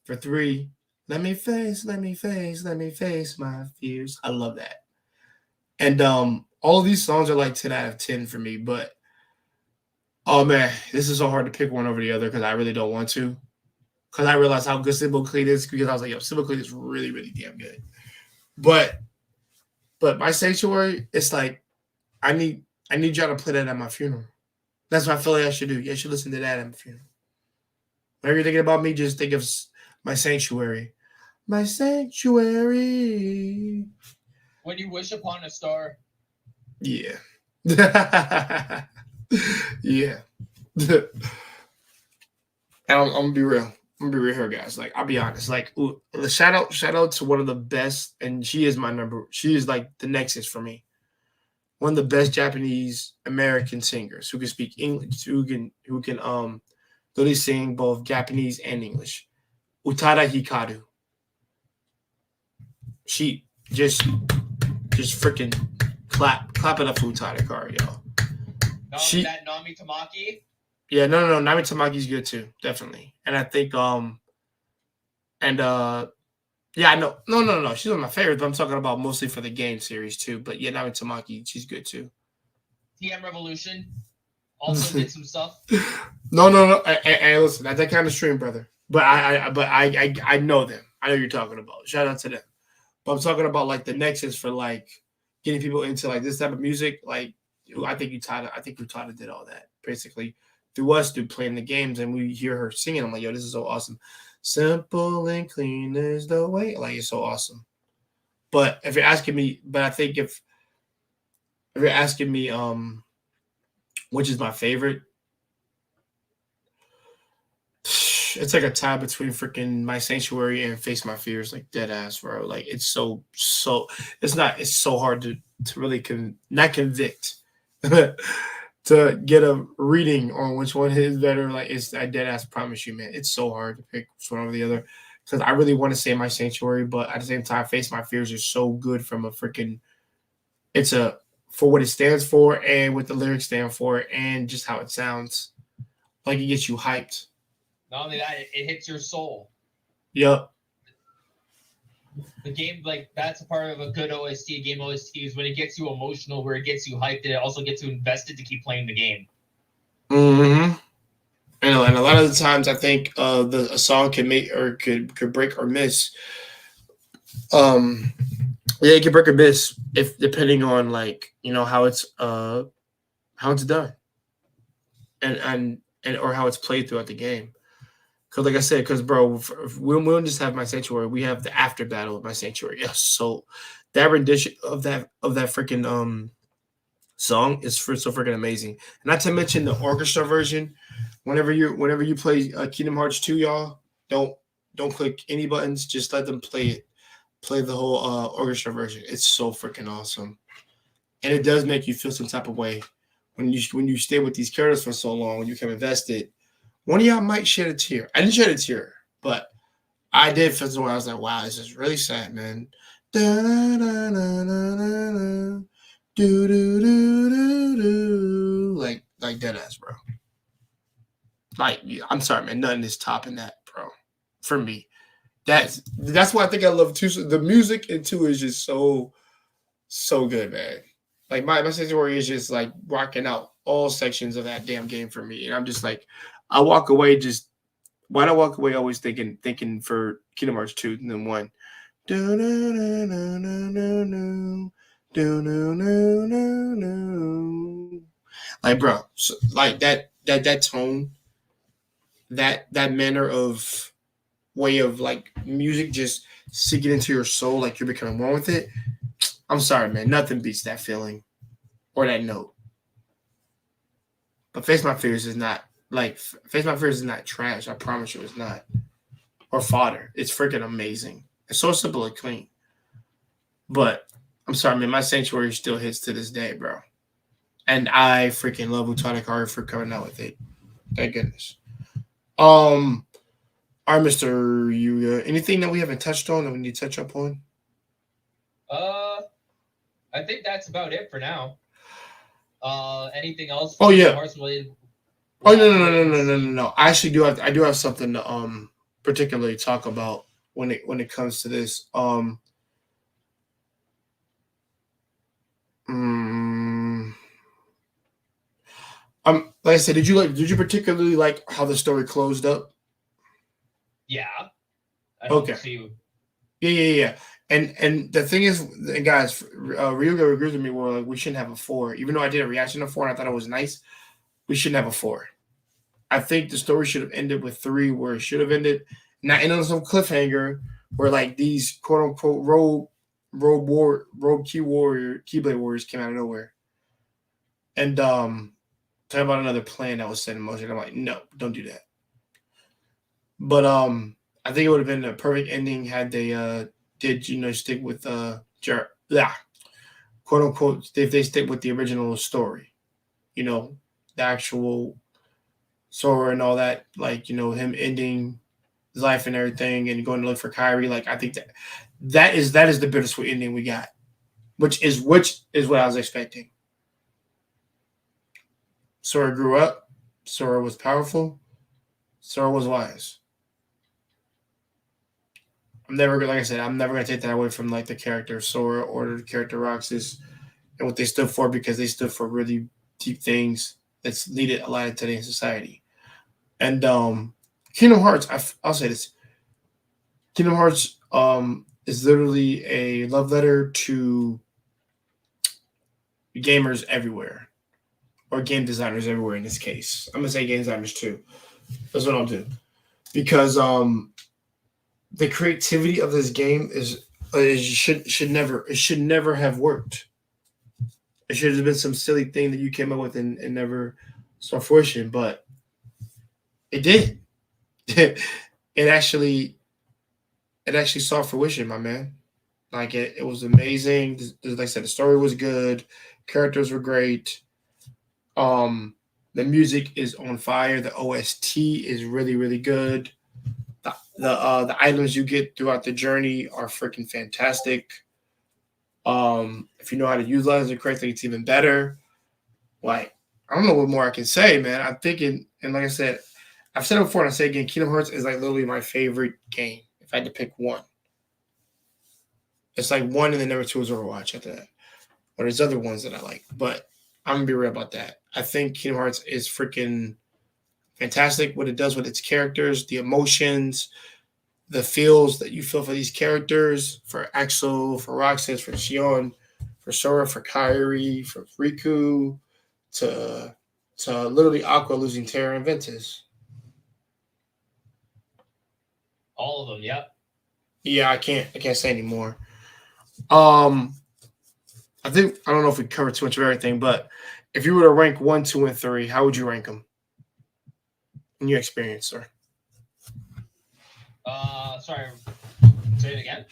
for 3, let me face my fears. I love that. And all of these songs are like 10 out of 10 for me, but oh man, this is so hard to pick one over the other because I really don't want to. Because I realized how good Simple Clean is, because I was like, yo, Simple Clean is really, really damn good. But My Sanctuary, it's like I need y'all to play that at my funeral. That's what I feel like I should do. You should listen to that at my funeral. Whenever you're thinking about me, just think of My Sanctuary. My Sanctuary. When you wish upon a star. Yeah. Yeah. And I'm gonna be real. I'm gonna be real here, guys. Like, I'll be honest. Like, the shout out to one of the best, and she is like the nexus for me. One of the best Japanese American singers who can speak English, who can literally sing both Japanese and English. Utada Hikaru. She just freaking clap it up for Utada Hikaru, y'all. That Nami Tamaki? Yeah, no. Nami Tamaki's good too, definitely. And I think yeah, I know. No. She's one of my favorites, but I'm talking about mostly for the game series too. But yeah, Nami Tamaki, she's good too. TM Revolution also did some stuff. No. Hey, listen, not that kind of stream, brother. But I know them. I know you're talking about. Shout out to them. But I'm talking about like the nexus for like getting people into like this type of music. Like I think Utada did all that basically through us, through playing the games, and we hear her singing. I'm like, yo, this is so awesome. Simple and clean is the way. Like it's so awesome. But if you're asking me, but I think if you're asking me, which is my favorite, it's like a tie between freaking My Sanctuary and Face My Fears, like dead ass, bro. Like it's it's so hard to really not convict to get a reading on which one is better. Like it's I dead ass promise you, man. It's so hard to pick one over the other because I really want to say My Sanctuary, but at the same time, Face My Fears is so good from a freaking. It's a for what it stands for and what the lyrics stand for and just how it sounds. Like it gets you hyped. Not only that, it hits your soul. Yep. The game, like that's a part of a good OST. Game OST is when it gets you emotional, where it gets you hyped, and it also gets you invested to keep playing the game. Mm-hmm. And a lot of the times, I think a song can make or could break or miss. Yeah, it can break or miss if depending on like how it's done and or how it's played throughout the game. Because like I said, bro, we don't just have My Sanctuary, we have the after battle of My Sanctuary. Yes, so that rendition of that freaking song is so freaking amazing. Not to mention the orchestra version. Whenever you play Kingdom Hearts 2, y'all don't click any buttons. Just let them play it. Play the whole orchestra version. It's so freaking awesome, and it does make you feel some type of way when you stay with these characters for so long. When you become invested, one of y'all might shed a tear. I didn't shed a tear, but I did feel somewhere. I was like, wow, this is really sad, man. Like dead ass, bro. Like, I'm sorry, man. Nothing is topping that, bro. For me, that's why I think I love 2. The music in 2 is just so good, man. Like my Sanctuary is just like rocking out all sections of that damn game for me, and I'm just like, I walk away just. Why not walk away always thinking for Kingdom Hearts 2 and then 1. Like, bro, so, like that tone, that manner of way of like music just sinking into your soul, like you're becoming one with it. I'm sorry, man. Nothing beats that feeling or that note. But Face My Fears is not Face My Fears is not trash. I promise you, it's not. Or fodder. It's freaking amazing. It's so simple and clean. But I'm sorry, man. My Sanctuary still hits to this day, bro. And I freaking love Utada for coming out with it. Thank goodness. All right, Mr. Ryuga. Anything that we haven't touched on that we need to touch up on? I think that's about it for now. Anything else? Oh yeah. Related? Oh no. I actually do have something to particularly talk about when it comes to this. Like I said, did you particularly like how the story closed up? Yeah. Okay. Yeah. And the thing is, and guys, Ryuga agrees with me. Where like we shouldn't have a 4, even though I did a reaction to 4 and I thought it was nice. We shouldn't have a 4. I think the story should have ended with 3, where it should have ended, not ending on some cliffhanger where like these quote unquote rogue keyblade warriors came out of nowhere, and talking about another plan that was set in motion. I'm like, no, don't do that. But I think it would have been a perfect ending had they did stick with quote unquote if they stick with the original story, the actual Sora and all that, like him ending his life and everything and going to look for Kyrie. Like I think that is the bittersweet ending we got, which is what I was expecting. Sora grew up. Sora was powerful. Sora was wise. I'm never gonna take that away from like the character Sora or the character Roxas and what they stood for, because they stood for really deep things that's needed a lot of today in society. And Kingdom Hearts, I'll say this: Kingdom Hearts is literally a love letter to gamers everywhere, or game designers everywhere. In this case, I'm gonna say game designers too. That's what I'll do, because the creativity of this game should never have worked. It should have been some silly thing that you came up with and never saw fruition, but it did. it actually it actually saw fruition, my man. Like it was amazing. Like I said, the story was good, characters were great. The music is on fire. The OST is really really good. The items you get throughout the journey are freaking fantastic. If you know how to utilize it correctly, it's even better. Like, I don't know what more I can say, man. I'm thinking, and like I said, I've said it before, and I say again, Kingdom Hearts is like literally my favorite game. If I had to pick one, it's like one, and then number two is Overwatch after that. But there's other ones that I like, but I'm gonna be real about that. I think Kingdom Hearts is freaking fantastic. What it does with its characters, the emotions, the feels that you feel for these characters, for Axel, for Roxas, for Xion, for Sora, for Kairi, for Riku, to literally Aqua losing Terra and Ventus. All of them, yep. Yeah, I can't say anymore. I think I don't know if we covered too much of everything, but if you were to rank 1, 2, and 3, how would you rank them in your experience, sir? Sorry. Say it again.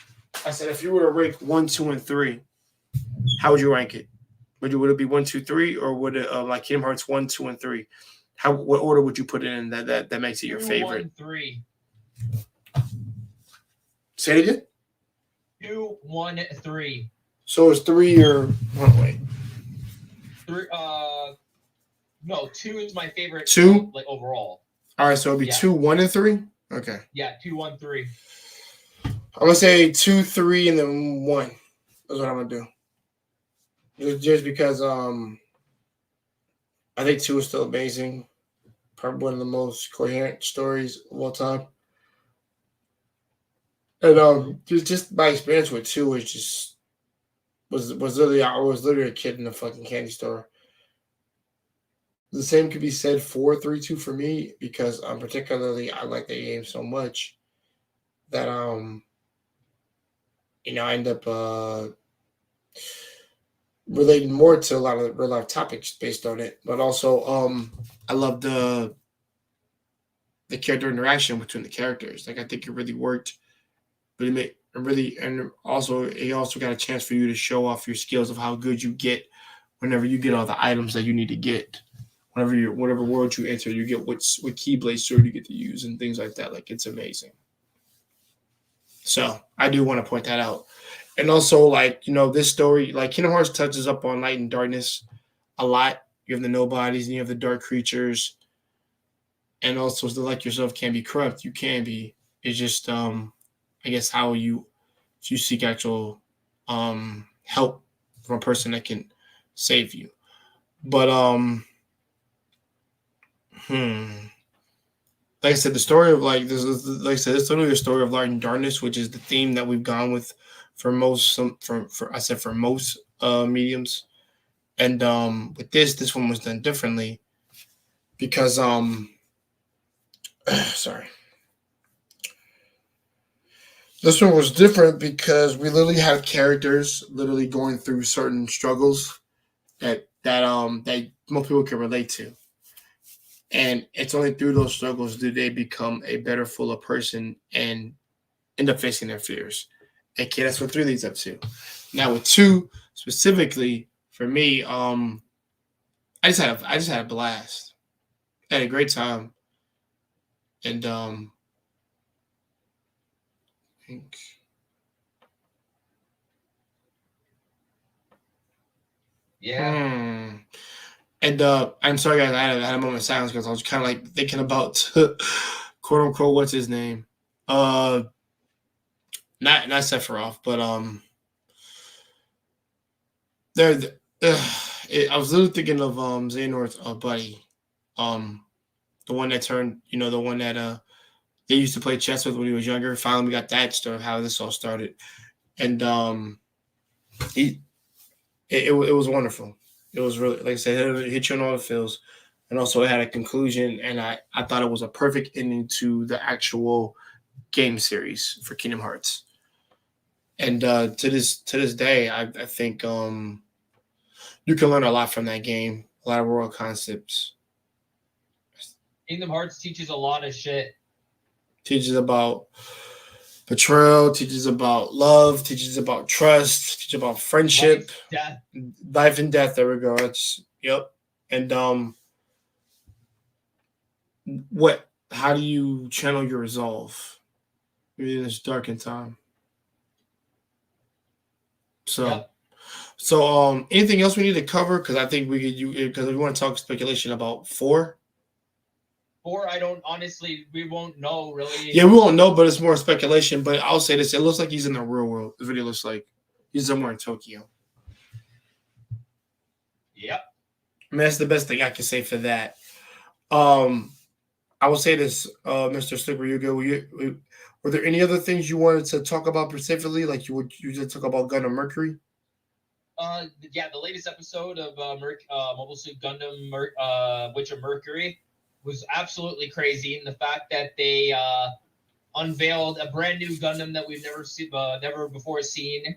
I said if you were to rank 1, 2, and 3, how would you rank it? Would it be 1, 2, 3, or would it like Kingdom Hearts 1, 2, and 3? What order would you put it in that makes it your 2, favorite? 1, 3. Say it again. 2, 1, 3. So it's 3 or one way. 3. No, 2 is my favorite. 2, like overall. All right, so it'd be 2, 1, and 3. Okay. Yeah, 2, 1, 3. I'm gonna say 2, 3, and then 1. That's what I'm gonna do. Just because I think 2 is still amazing. Probably one of the most coherent stories of all time. And just my experience with 2 was literally I was literally a kid in a fucking candy store. The same could be said for 3, 2 for me because particularly I like the game so much that I end up relating more to a lot of real life topics based on it. But also I love the character interaction between the characters. Like I think it really worked. And also it also got a chance for you to show off your skills of how good you get whenever you get all the items that you need to get. Whatever world you enter, you get what Keyblade sword you get to use and things like that. Like it's amazing. So I do want to point that out. And also, like, this story, like Kingdom Hearts touches up on light and darkness a lot. You have the nobodies and you have the dark creatures. And also, the like yourself can be corrupt. You can be. It's just, I guess, how you seek actual help from a person that can save you. But, like I said, the story of this is literally the story of light and darkness, which is the theme that we've gone with for most mediums. And with this one was done differently because sorry. This one was different because we literally had characters literally going through certain struggles that most people can relate to. And it's only through those struggles do they become a better, fuller person and end up facing their fears. Okay, that's what 3 leads up to. Now with 2 specifically, for me, I just had a blast. I had a great time. And I think yeah. And I'm sorry, guys. I had a moment of silence because I was kind of like thinking about quote unquote what's his name, not Sephiroth, but I was literally thinking of Xehanort's buddy, the one that turned, the one that they used to play chess with when he was younger. Finally, we got that story of how this all started. and it was wonderful. It was really, like I said, it hit you on all the feels, and also it had a conclusion, and I thought it was a perfect ending to the actual game series for Kingdom Hearts. And to this day, I think you can learn a lot from that game, a lot of world concepts. Kingdom Hearts teaches a lot of shit. Teaches about betrayal, teaches about love, teaches about trust, teaches about friendship, life and death. There we go. It's yep. And what? How do you channel your resolve in this darkened time? So, Yep. so anything else we need to cover? Because I think we could you because we want to talk speculation about 4. 4, I don't honestly. We won't know really. Yeah, we won't know, but it's more speculation. But I'll say this: it looks like he's in the real world. The video looks like he's somewhere in Tokyo. Yep. I mean, that's the best thing I can say for that. I will say this, Mr. Slipper Ryuga. Were there any other things you wanted to talk about specifically? Like you just talk about Gundam Mercury? Yeah, the latest episode of Mobile Suit Gundam Witcher Mercury was absolutely crazy, and the fact that they unveiled a brand new Gundam that we've never before seen,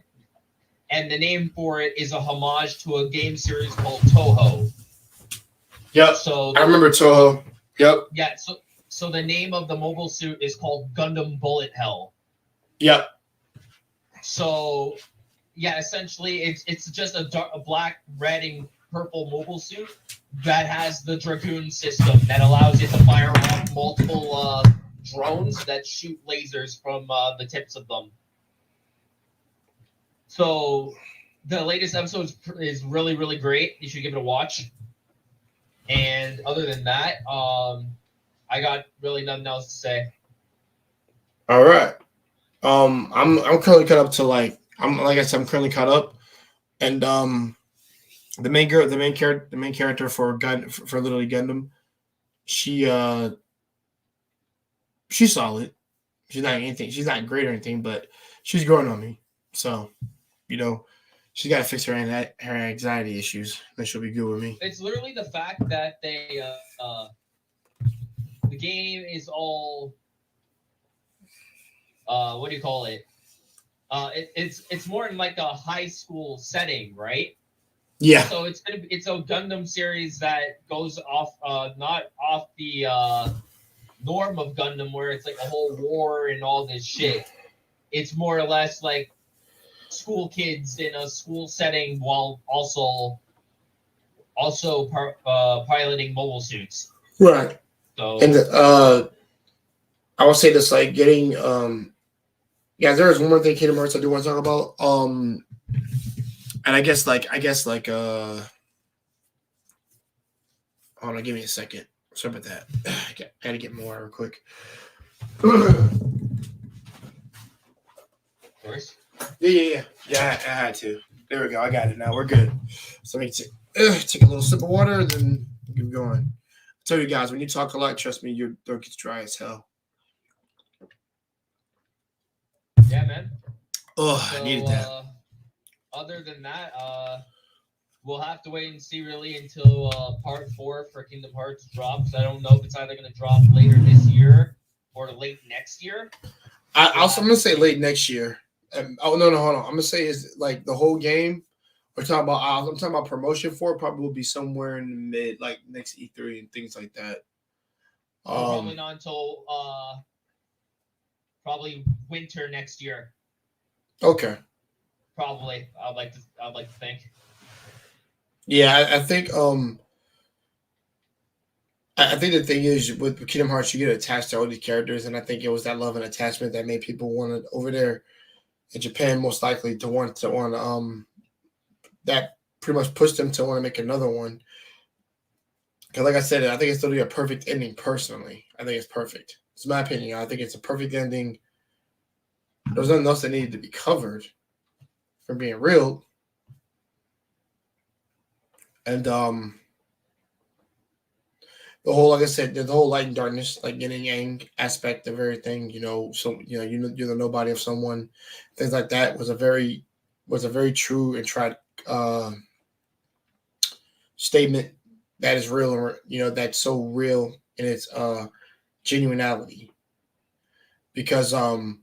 and the name for it is a homage to a game series called Toho. Yep. So I remember Toho. Yep. Yeah. So the name of the mobile suit is called Gundam Bullet Hell. Yep. So, yeah, essentially it's just a black, red, and purple mobile suit that has the Dragoon system that allows it to fire off multiple drones that shoot lasers from the tips of them. So the latest episode is really, really great. You should give it a watch. And other than that, I got really nothing else to say. All right. I'm currently caught up to I'm currently caught up, and the main character for Literally Gundam, she's solid. She's not anything. She's not great or anything, but she's growing on me. So, she's got to fix her anxiety issues. Then she'll be good with me. It's literally the fact that they the game is all what do you call it? It's more in like a high school setting, right? Yeah. So it's a Gundam series that goes off not off the norm of Gundam where it's like a whole war and all this shit. It's more or less like school kids in a school setting while also piloting mobile suits. Right. So and I will say this, like getting there is one more thing Kingdom Hearts I do want to talk about. And I guess hold on, give me a second. Sorry about that. I gotta get more real quick. of course. Yeah. I had to. There we go. I got it now. We're good. So let me take a little sip of water and then keep going. I tell you guys, when you talk a lot, trust me, your throat gets dry as hell. Yeah, man. Oh, I needed that. Other than that, we'll have to wait and see really until part 4 for Kingdom Hearts drops. I don't know if it's either going to drop later this year or late next year. I'm going to say late next year. No, hold on. I'm going to say is like the whole game. I'm talking about promotion for it. Probably will be somewhere in the mid, like next E3 and things like that. Probably not until probably winter next year. Okay. Probably, I'd like to think. Yeah, I think I think the thing is with Kingdom Hearts, you get attached to all these characters, and I think it was that love and attachment that made people want it over there in Japan, most likely to want that pretty much pushed them to want to make another one. Because, like I said, I think it's going to be a perfect ending. Personally, I think it's perfect. It's my opinion. I think it's a perfect ending. There's nothing else that needed to be covered, for being real. And the the whole, like I said, the whole light and darkness, like yin and yang aspect of everything. So you're the nobody of someone, things like that was a very true and tried statement that is real, and that's so real in its genuinity. Because I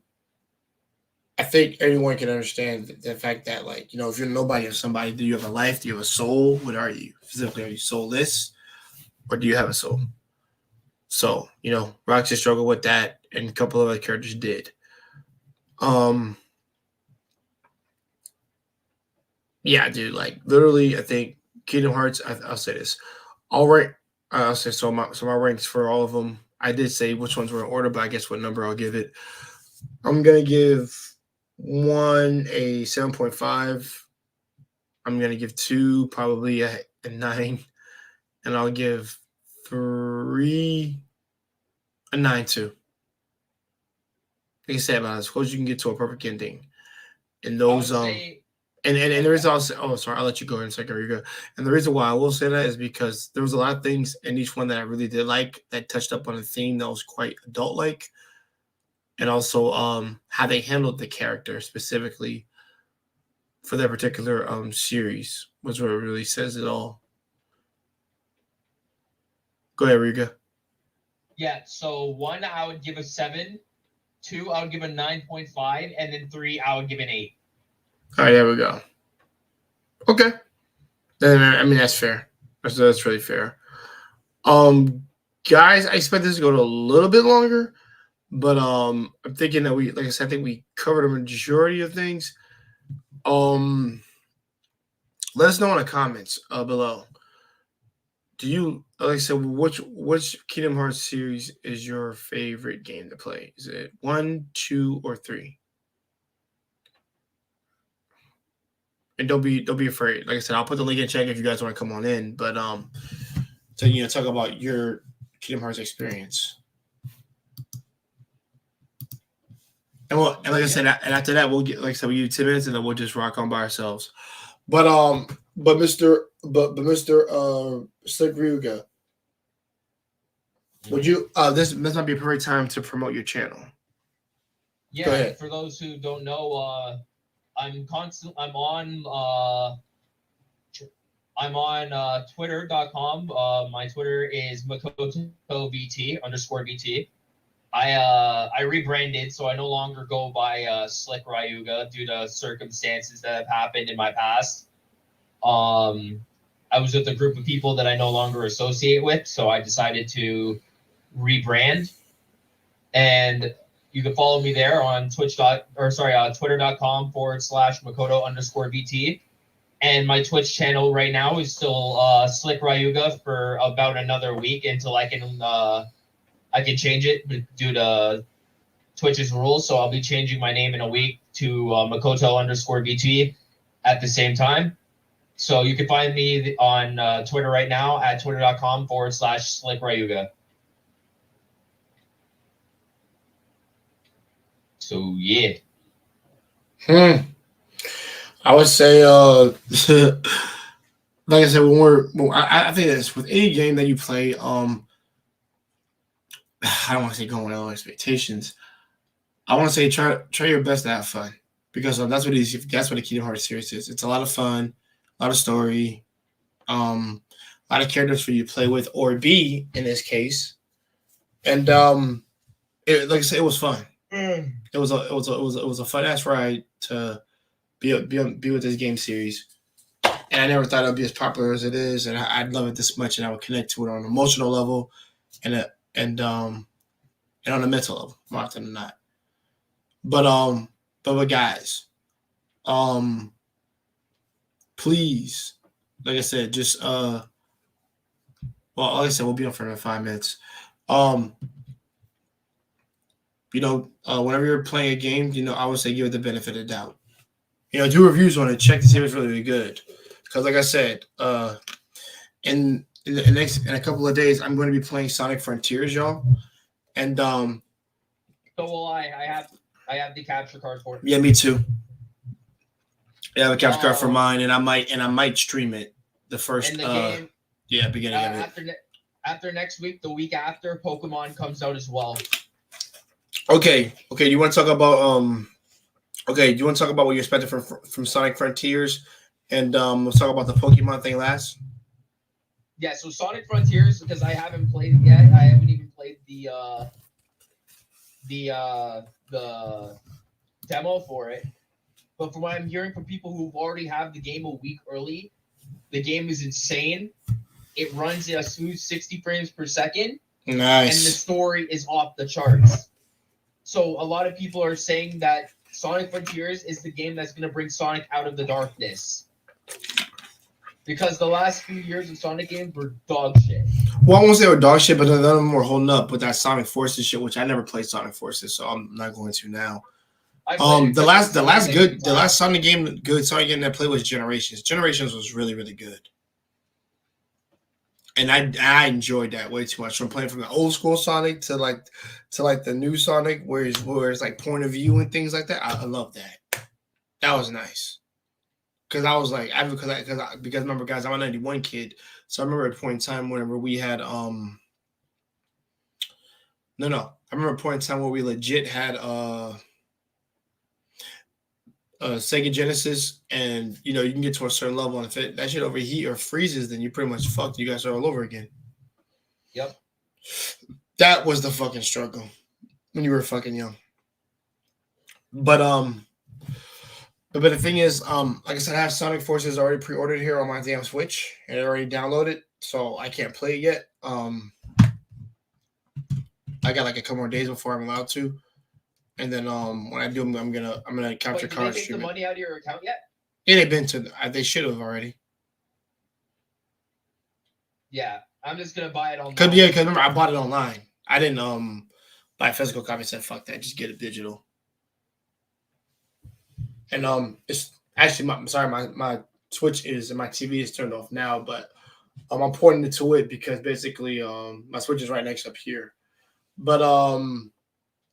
think everyone can understand the fact that, like, if you're nobody of somebody, do you have a life? Do you have a soul? What are you? Physically, are you soulless? Or do you have a soul? So, Roxy struggled with that, and a couple of other characters did. Yeah, dude, like, literally, I think Kingdom Hearts, I'll say this. I'll say, so my ranks for all of them, I did say which ones were in order, but I guess what number I'll give it. I'm going to give 1 a 7.5. I'm going to give 2 probably a 9. And I'll give 3 a 9 too. Like I said, man, as close as you can get to a perfect ending. And those and there is also, sorry, I'll let you go in a second, Ryuga. And the reason why I will say that is because there was a lot of things in each one that I really did like that touched up on a theme that was quite adult-like. And also how they handled the character specifically for that particular series was what it really says it all. Go ahead, Ryuga. Yeah, so 1, I would give a 7. 2, I would give a 9.5. And then 3, I would give an 8. All right, there we go. Okay. Then, I mean, that's fair. That's really fair. Guys, I expect this to go to a little bit longer, but I'm thinking that like I said, I think we covered a majority of things. Let us know in the comments below. Do you, like I said, which Kingdom Hearts series is your favorite game to play? Is it 1, 2, or 3? And don't be afraid. Like I said, I'll put the link in chat if you guys want to come on in. But to talk about your Kingdom Hearts experience. And like I said, and after that we'll get, like I said, we give 10 minutes and then we'll just rock on by ourselves. But Mr. Slick Ryuga, would you this might be a perfect time to promote your channel. Yeah, for those who don't know, I'm on twitter.com. My Twitter is MakotoVT_VT. I rebranded, so I no longer go by Slick Ryuga due to circumstances that have happened in my past. I was with a group of people that I no longer associate with, so I decided to rebrand. And you can follow me there on twitter.com/Makoto_VT. And my Twitch channel right now is still Slick Ryuga for about another week until I can change it due to Twitch's rules. So I'll be changing my name in a week to Makoto_VT at the same time. So you can find me on Twitter right now at twitter.com/Slick Ryuga. So yeah. I would say, like I said, I think that's with any game that you play, I don't want to say going with low expectations. I want to say try your best to have fun, because that's what the Kingdom Hearts series is. It's a lot of fun, a lot of story, a lot of characters for you to play with or be in this case, and like I said, it was fun. It was a fun ass ride to be with this game series, and I never thought it would be as popular as it is, and I'd love it this much, and I would connect to it on an emotional level, and on a mental level more often than not. But guys, please, like I said, just well, like I said, we'll be on for another 5 minutes. Whenever you're playing a game, I would say give it the benefit of the doubt. Do reviews on it. Check to see if it's really, really good. Because, like I said, in a couple of days, I'm going to be playing Sonic Frontiers, y'all. And so will I. I have the capture card for it. Yeah, me too. I have a capture card for mine, and I might stream it. The first, game, beginning of it. After next week, the week after, Pokemon comes out as well. Okay. You want to talk about Okay, do you want to talk about what you expected from Sonic Frontiers, and let's talk about the Pokemon thing last. Yeah, so Sonic Frontiers, because I haven't played it yet. I haven't even played the demo for it. But from what I'm hearing from people who've already have the game a week early, the game is insane. It runs at a smooth 60 frames per second. Nice. And the story is off the charts. So a lot of people are saying that Sonic Frontiers is the game that's going to bring Sonic out of the darkness. Because the last few years of Sonic games were dog shit. Well, I won't say they were dog shit, but none of them were holding up with that Sonic Forces shit, which I never played Sonic Forces, so I'm not going to now. The last Sonic game that I played was Generations. Generations was really, really good. And I enjoyed that way too much. From playing from the old school Sonic to the new Sonic, where it's like point of view and things like that. I love that. That was nice. Because I was like, because remember, guys, I'm a '91 kid, so I remember a point in time whenever we had I remember a point in time where we legit had Sega Genesis, and you can get to a certain level, and if that shit overheat or freezes, then you pretty much fucked. You guys are all over again. Yep. That was the fucking struggle when you were fucking young. But the thing is, like I said, I have Sonic Forces already pre-ordered here on my damn Switch, and I already downloaded, so I can't play it yet. I got like a couple more days before I'm allowed to. And then when I do, I'm gonna capture cards. Did they take the money out of your account yet? Yeah, they've been to. They should have already. Yeah, I'm just gonna buy it online. Because remember I bought it online. I didn't buy a physical copy. I said fuck that, just get it digital. And it's actually my Switch is and my TV is turned off now, but I'm pointing it to it because basically my Switch is right next up here. But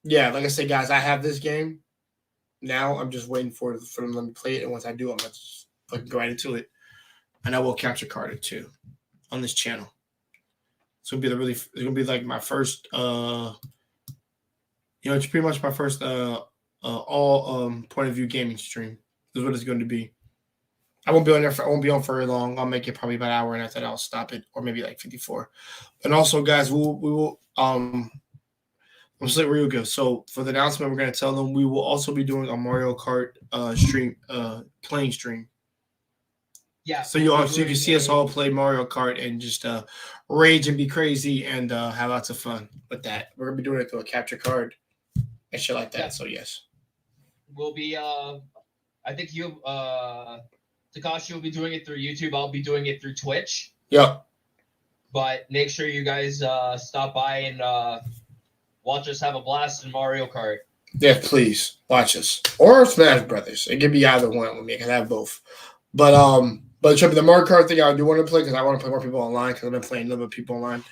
yeah, like I said, guys, I have this game now. I'm just waiting for them to let me play it, and once I do, I'm gonna just fucking go right into it, and I will capture card it too on this channel. It's gonna be like my first it's pretty much my first all point of view gaming stream. This is what it's going to be. I won't be on for very long. I'll make it probably about an hour, and after that I'll stop it, or maybe like 54. And also, guys, we will I'm still Ryuga. So for the announcement, we're gonna tell them we will also be doing a Mario Kart stream, playing stream. Yeah. So you can see us all play Mario Kart and just rage and be crazy and have lots of fun with that. We're gonna be doing it through a capture card and shit like that. Yeah. So yes. We'll be I think you Takashi will be doing it through YouTube. I'll be doing it through Twitch. Yep. But make sure you guys stop by and watch us have a blast in Mario Kart. Yeah, please watch us or Smash Brothers. It could be either one with me. I can have both. But the Mario Kart thing I do want to play because I want to play more people online because I've been playing a little bit of people online.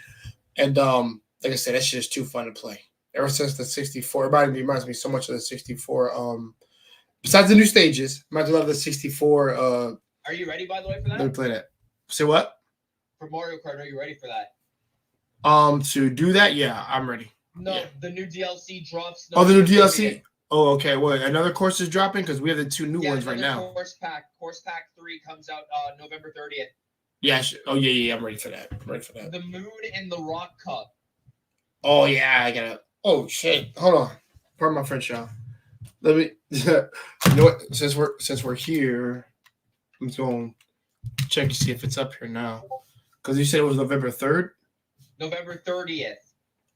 And like I said, that shit is too fun to play. Ever since the 64, everybody reminds me so much of the 64. Besides the new stages, reminds me of the 64. Are you ready, by the way, for that? Let me play that. Say what? For Mario Kart, are you ready for that? To do that, yeah, I'm ready. No, yeah. The new DLC drops. The new DLC? Oh, okay. What, another course is dropping? Because we have the two new ones right now. Course Pack 3 comes out November 30th. Yeah. Yeah. I'm ready for that. The Moon and the Rock Cup. Oh, yeah. I gotta. Oh, shit. Hold on. Pardon my French, y'all. Let me. You know what? Since we're here, I'm just going to check to see if it's up here now. Because you said it was November 3rd? November 30th.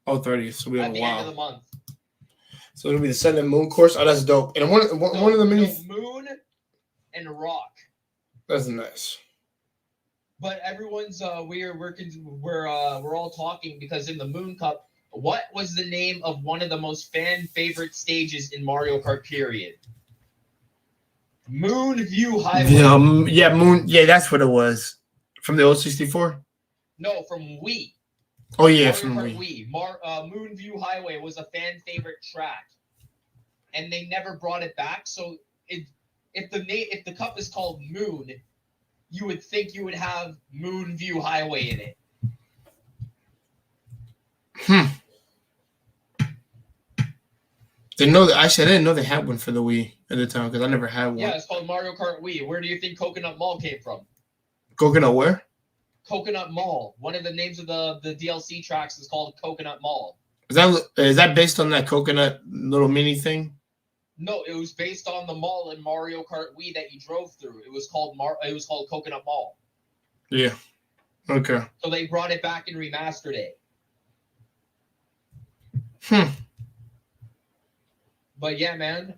Oh, 30th. So we have a while. At the end of the month. So it'll be the Sun and Moon course. Oh, that's dope. And one of the many Moon and Rock. That's nice. But everyone's we're all talking because in the Moon Cup, what was the name of one of the most fan favorite stages in Mario Kart period? Moon View Highway. Yeah, Moon. Yeah, that's what it was. From the old 64? No, from Wii. Oh yeah, Mario from Kart Wii. Moon View Highway was a fan favorite track, and they never brought it back. So if the cup is called Moon, you would think you would have Moon View Highway in it. Didn't know that. Actually, I didn't know they had one for the Wii at the time because I never had one. Yeah, it's called Mario Kart Wii. Where do you think Coconut Mall came from? Coconut where? Coconut Mall. One of the names of the DLC tracks is called Coconut Mall. Is that based on that coconut little mini thing? No, it was based on the mall in Mario Kart Wii that you drove through. It was called Coconut Mall. Yeah. Okay. So they brought it back and remastered it. But yeah, man.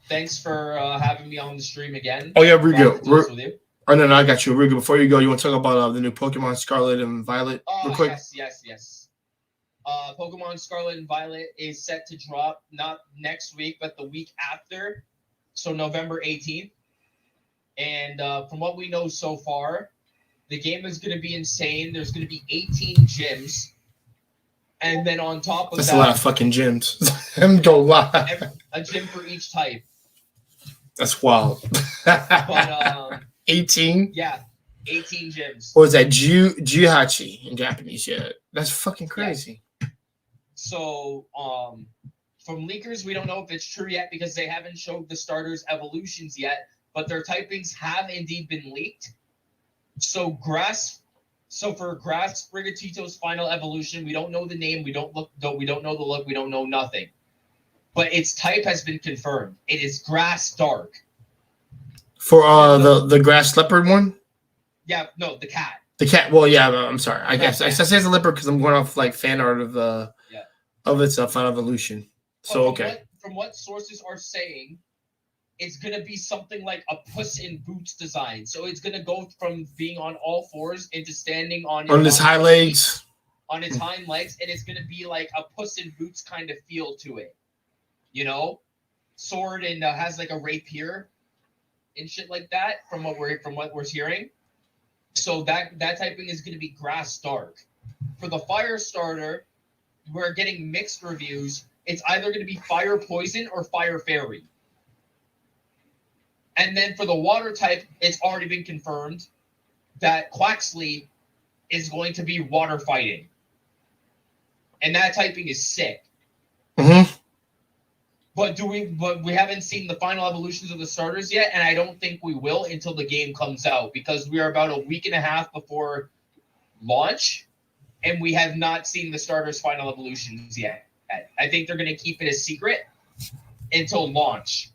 Thanks for having me on the stream again. Oh yeah, Ryuga. Oh no, I got you, Ryuga. Before you go, you want to talk about the new Pokemon Scarlet and Violet? Real quick? Yes. Pokemon Scarlet and Violet is set to drop not next week, but the week after, so November 18th. And from what we know so far, the game is going to be insane. There's going to be 18 gyms. And then on top of that's a lot of fucking gyms. I'm gonna lie. A gym for each type. That's wild. But 18? Yeah, 18 gyms. What was that? Jihachi in Japanese, yeah. That's fucking crazy. Yeah. So, from leakers, we don't know if it's true yet because they haven't showed the starters' evolutions yet, but their typings have indeed been leaked. So for Grass Sprigatito's final evolution, we don't know the name, we don't know the look, we don't know nothing. But its type has been confirmed. It is Grass Dark. For the Grass Leopard one? Yeah, no, the cat. The cat. Well, yeah, I'm sorry. I guess I say it's a leopard because I'm going off like fan art of its final evolution. So okay. From what sources are saying, it's gonna be something like a Puss in Boots design. So it's gonna go from being on all fours into standing on its hind legs. On its hind legs, and it's gonna be like a Puss in Boots kind of feel to it. You know, sword and has like a rapier and shit like that. From what we're hearing. So that typing is going to be Grass Dark. For the Fire starter, we're getting mixed reviews. It's either going to be Fire Poison or Fire Fairy. And then for the Water type, it's already been confirmed that Quaxley is going to be Water Fighting. And that typing is sick. Mm-hmm. But we haven't seen the final evolutions of the starters yet, and I don't think we will until the game comes out because we are about a week and a half before launch, and we have not seen the starters' final evolutions yet. I think they're going to keep it a secret until launch.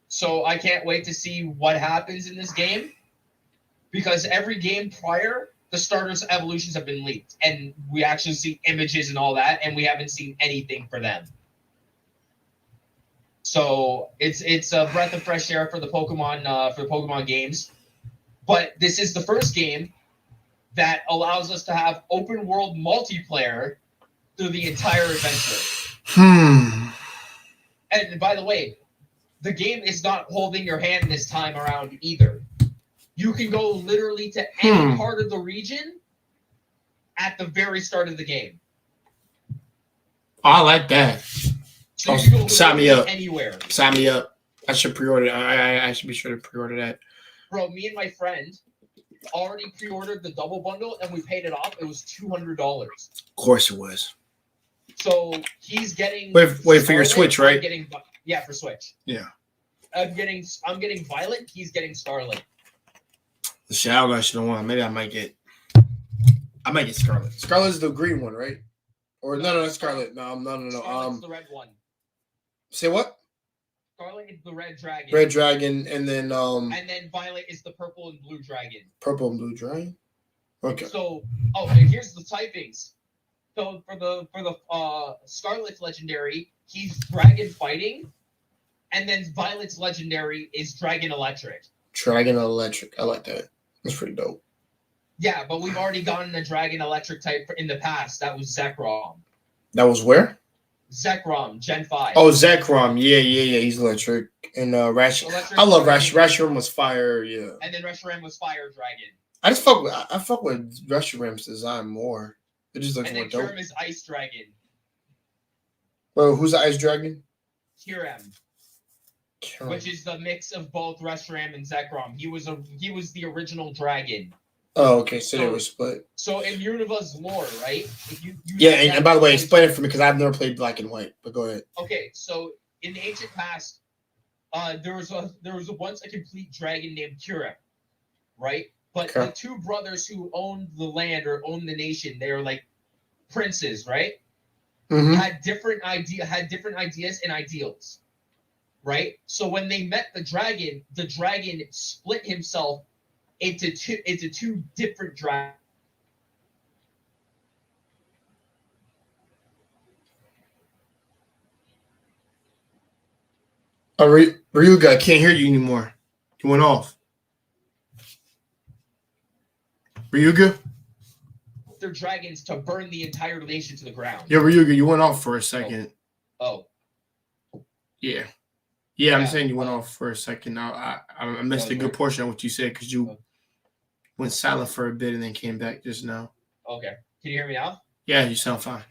So I can't wait to see what happens in this game because every game prior, the starters' evolutions have been leaked, and we actually see images and all that, and we haven't seen anything for them. So it's a breath of fresh air for the Pokemon games, but this is the first game that allows us to have open world multiplayer through the entire adventure. And by the way, the game is not holding your hand this time around either. You can go literally to any part of the region at the very start of the game. I like that. So you can go sign me up. Anywhere. Sign me up. I should pre-order. I should be sure to pre-order that. Bro, me and my friend already pre-ordered the double bundle and we paid it off. It was $200. Of course it was. So he's getting. Wait for your Switch, right? For Switch. Yeah. I'm getting Violet. He's getting Scarlet. The Shadow Guy should have won. Maybe I might get Scarlet. Scarlet's the green one, right? Or no, that's Scarlet. No. Scarlet's the red one. Say what? Scarlet is the red dragon. Red dragon, and then And then Violet is the purple and blue dragon. Purple and blue dragon. Okay. So, and here's the typings. So for the Scarlet's legendary, he's dragon fighting, and then Violet's legendary is dragon electric. Dragon electric. I like that. That's pretty dope. Yeah, but we've already gotten a dragon electric type in the past. That was Zekrom. That was where? Zekrom, Gen 5. Oh, Zekrom. Yeah. He's electric. And Rash. I love Rash. Reshiram was fire. Yeah. And then Reshiram was fire dragon. I fuck with Reshiram's design more. It just looks more dope. And then Kyurem is ice dragon. Well, who's the ice dragon? Kyurem. Which is the mix of both Reshiram and Zekrom. He was the original dragon. Oh, okay. So they were split. So in Univa's lore, right? If you Yeah, and by the way, explain it for me because I've never played Black and White. But go ahead. Okay, so in the ancient past, there was once a complete dragon named Kira, right? But the two brothers who owned the land or owned the nation, they were like princes, right? Mm-hmm. Had different ideas and ideals, right? So when they met the dragon split himself into two different dragons. Ryuga, I can't hear you anymore. You went off. Ryuga? Their dragons to burn the entire nation to the ground. Yeah, Ryuga, you went off for a second. Oh. Yeah. Yeah, I'm saying you went off for a second. Now I missed a good portion of what you said because you went silent for a bit and then came back just now. Okay. Can you hear me now? Yeah, you sound fine.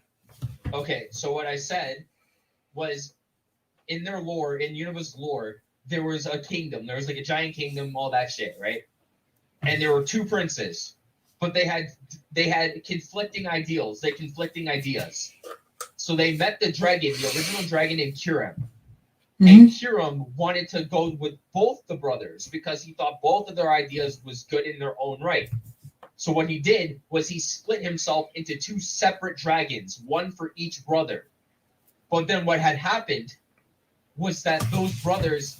Okay, so what I said was in their lore, in Univa's lore, there was a kingdom. There was like a giant kingdom, all that shit, right? And there were two princes, but they had conflicting ideals, conflicting ideas. So they met the dragon, the original dragon named Kiram. Mm-hmm. And Kiram wanted to go with both the brothers because he thought both of their ideas was good in their own right. So what he did was he split himself into two separate dragons, one for each brother. But then what had happened was that those brothers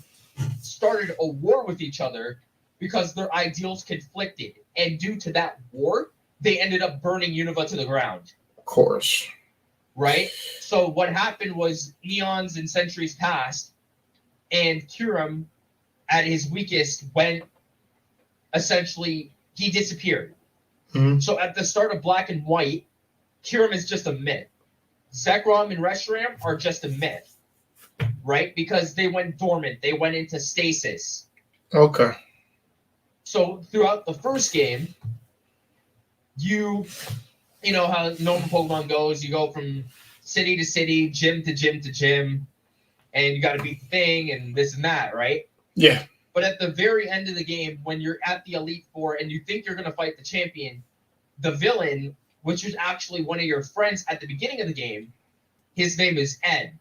started a war with each other because their ideals conflicted. And due to that war, they ended up burning Univa to the ground. Of course. Right? So what happened was eons and centuries passed, and Kiram, at his weakest, he disappeared. Mm-hmm. So at the start of Black and White, Kiram is just a myth. Zekrom and Reshiram are just a myth, right? Because they went dormant. They went into stasis. Okay. So throughout the first game, you know how normal Pokemon goes. You go from city to city, gym to gym to gym, and you got to beat the thing and this and that, right? Yeah. But at the very end of the game, when you're at the Elite Four and you think you're going to fight the champion, the villain, which is actually one of your friends at the beginning of the game, his name is Ed.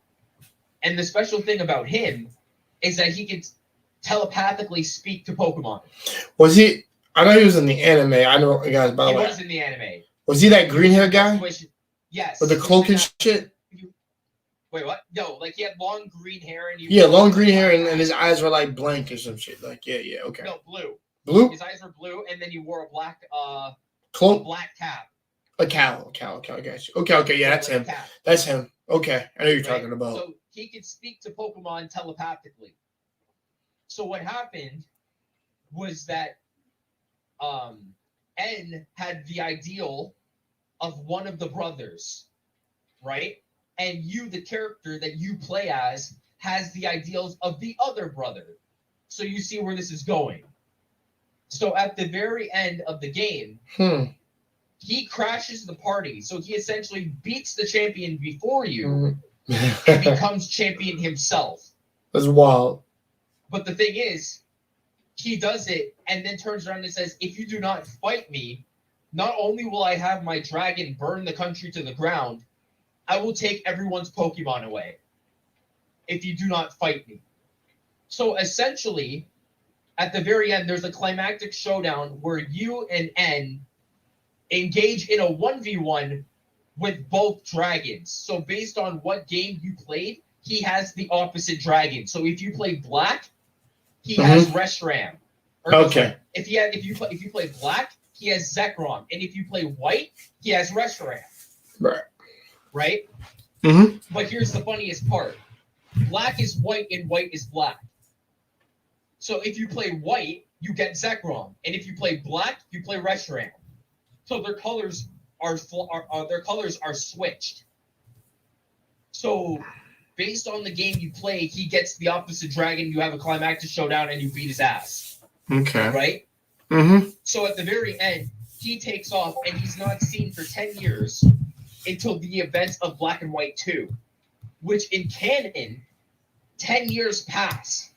And the special thing about him is that he can telepathically speak to Pokemon. Was he? I know he was in the anime. I know, guys, by the way. He was in the anime. Was he that green hair guy? Yes. With the cloak and shit? Wait, what? No, like he had long green hair and long green hair and his eyes were like blank or some shit. Like, yeah, okay. No, blue. Blue? His eyes were blue, and then he wore a black cloak, a black cap. A cowl. I got you. Okay, yeah, that's him. That's him. Okay, I know you're talking about. So he could speak to Pokemon telepathically. So what happened was that N had the ideal of one of the brothers, right? And you, the character that you play as, has the ideals of the other brother. So you see where this is going. So at the very end of the game, he crashes the party. So he essentially beats the champion before you and becomes champion himself. That's wild. But the thing is, he does it and then turns around and says, if you do not fight me, not only will I have my dragon burn the country to the ground, I will take everyone's Pokemon away if you do not fight me. So essentially, at the very end, there's a climactic showdown where you and N engage in a 1v1 with both dragons. So based on what game you played, he has the opposite dragon. So if you play Black, he has Reshiram. Okay. If you play Black, he has Zekrom. And if you play White, he has Reshiram. Right? Mm-hmm. But here's the funniest part. Black is white and white is black. So if you play white, you get Zekrom. And if you play black, you play Reshiram. So their colors are switched. So based on the game you play, he gets the opposite dragon, you have a climactic showdown, and you beat his ass. Okay. Right? Mm-hmm. So at the very end, he takes off and he's not seen for 10 years until the events of Black and White 2, which in canon, 10 years pass.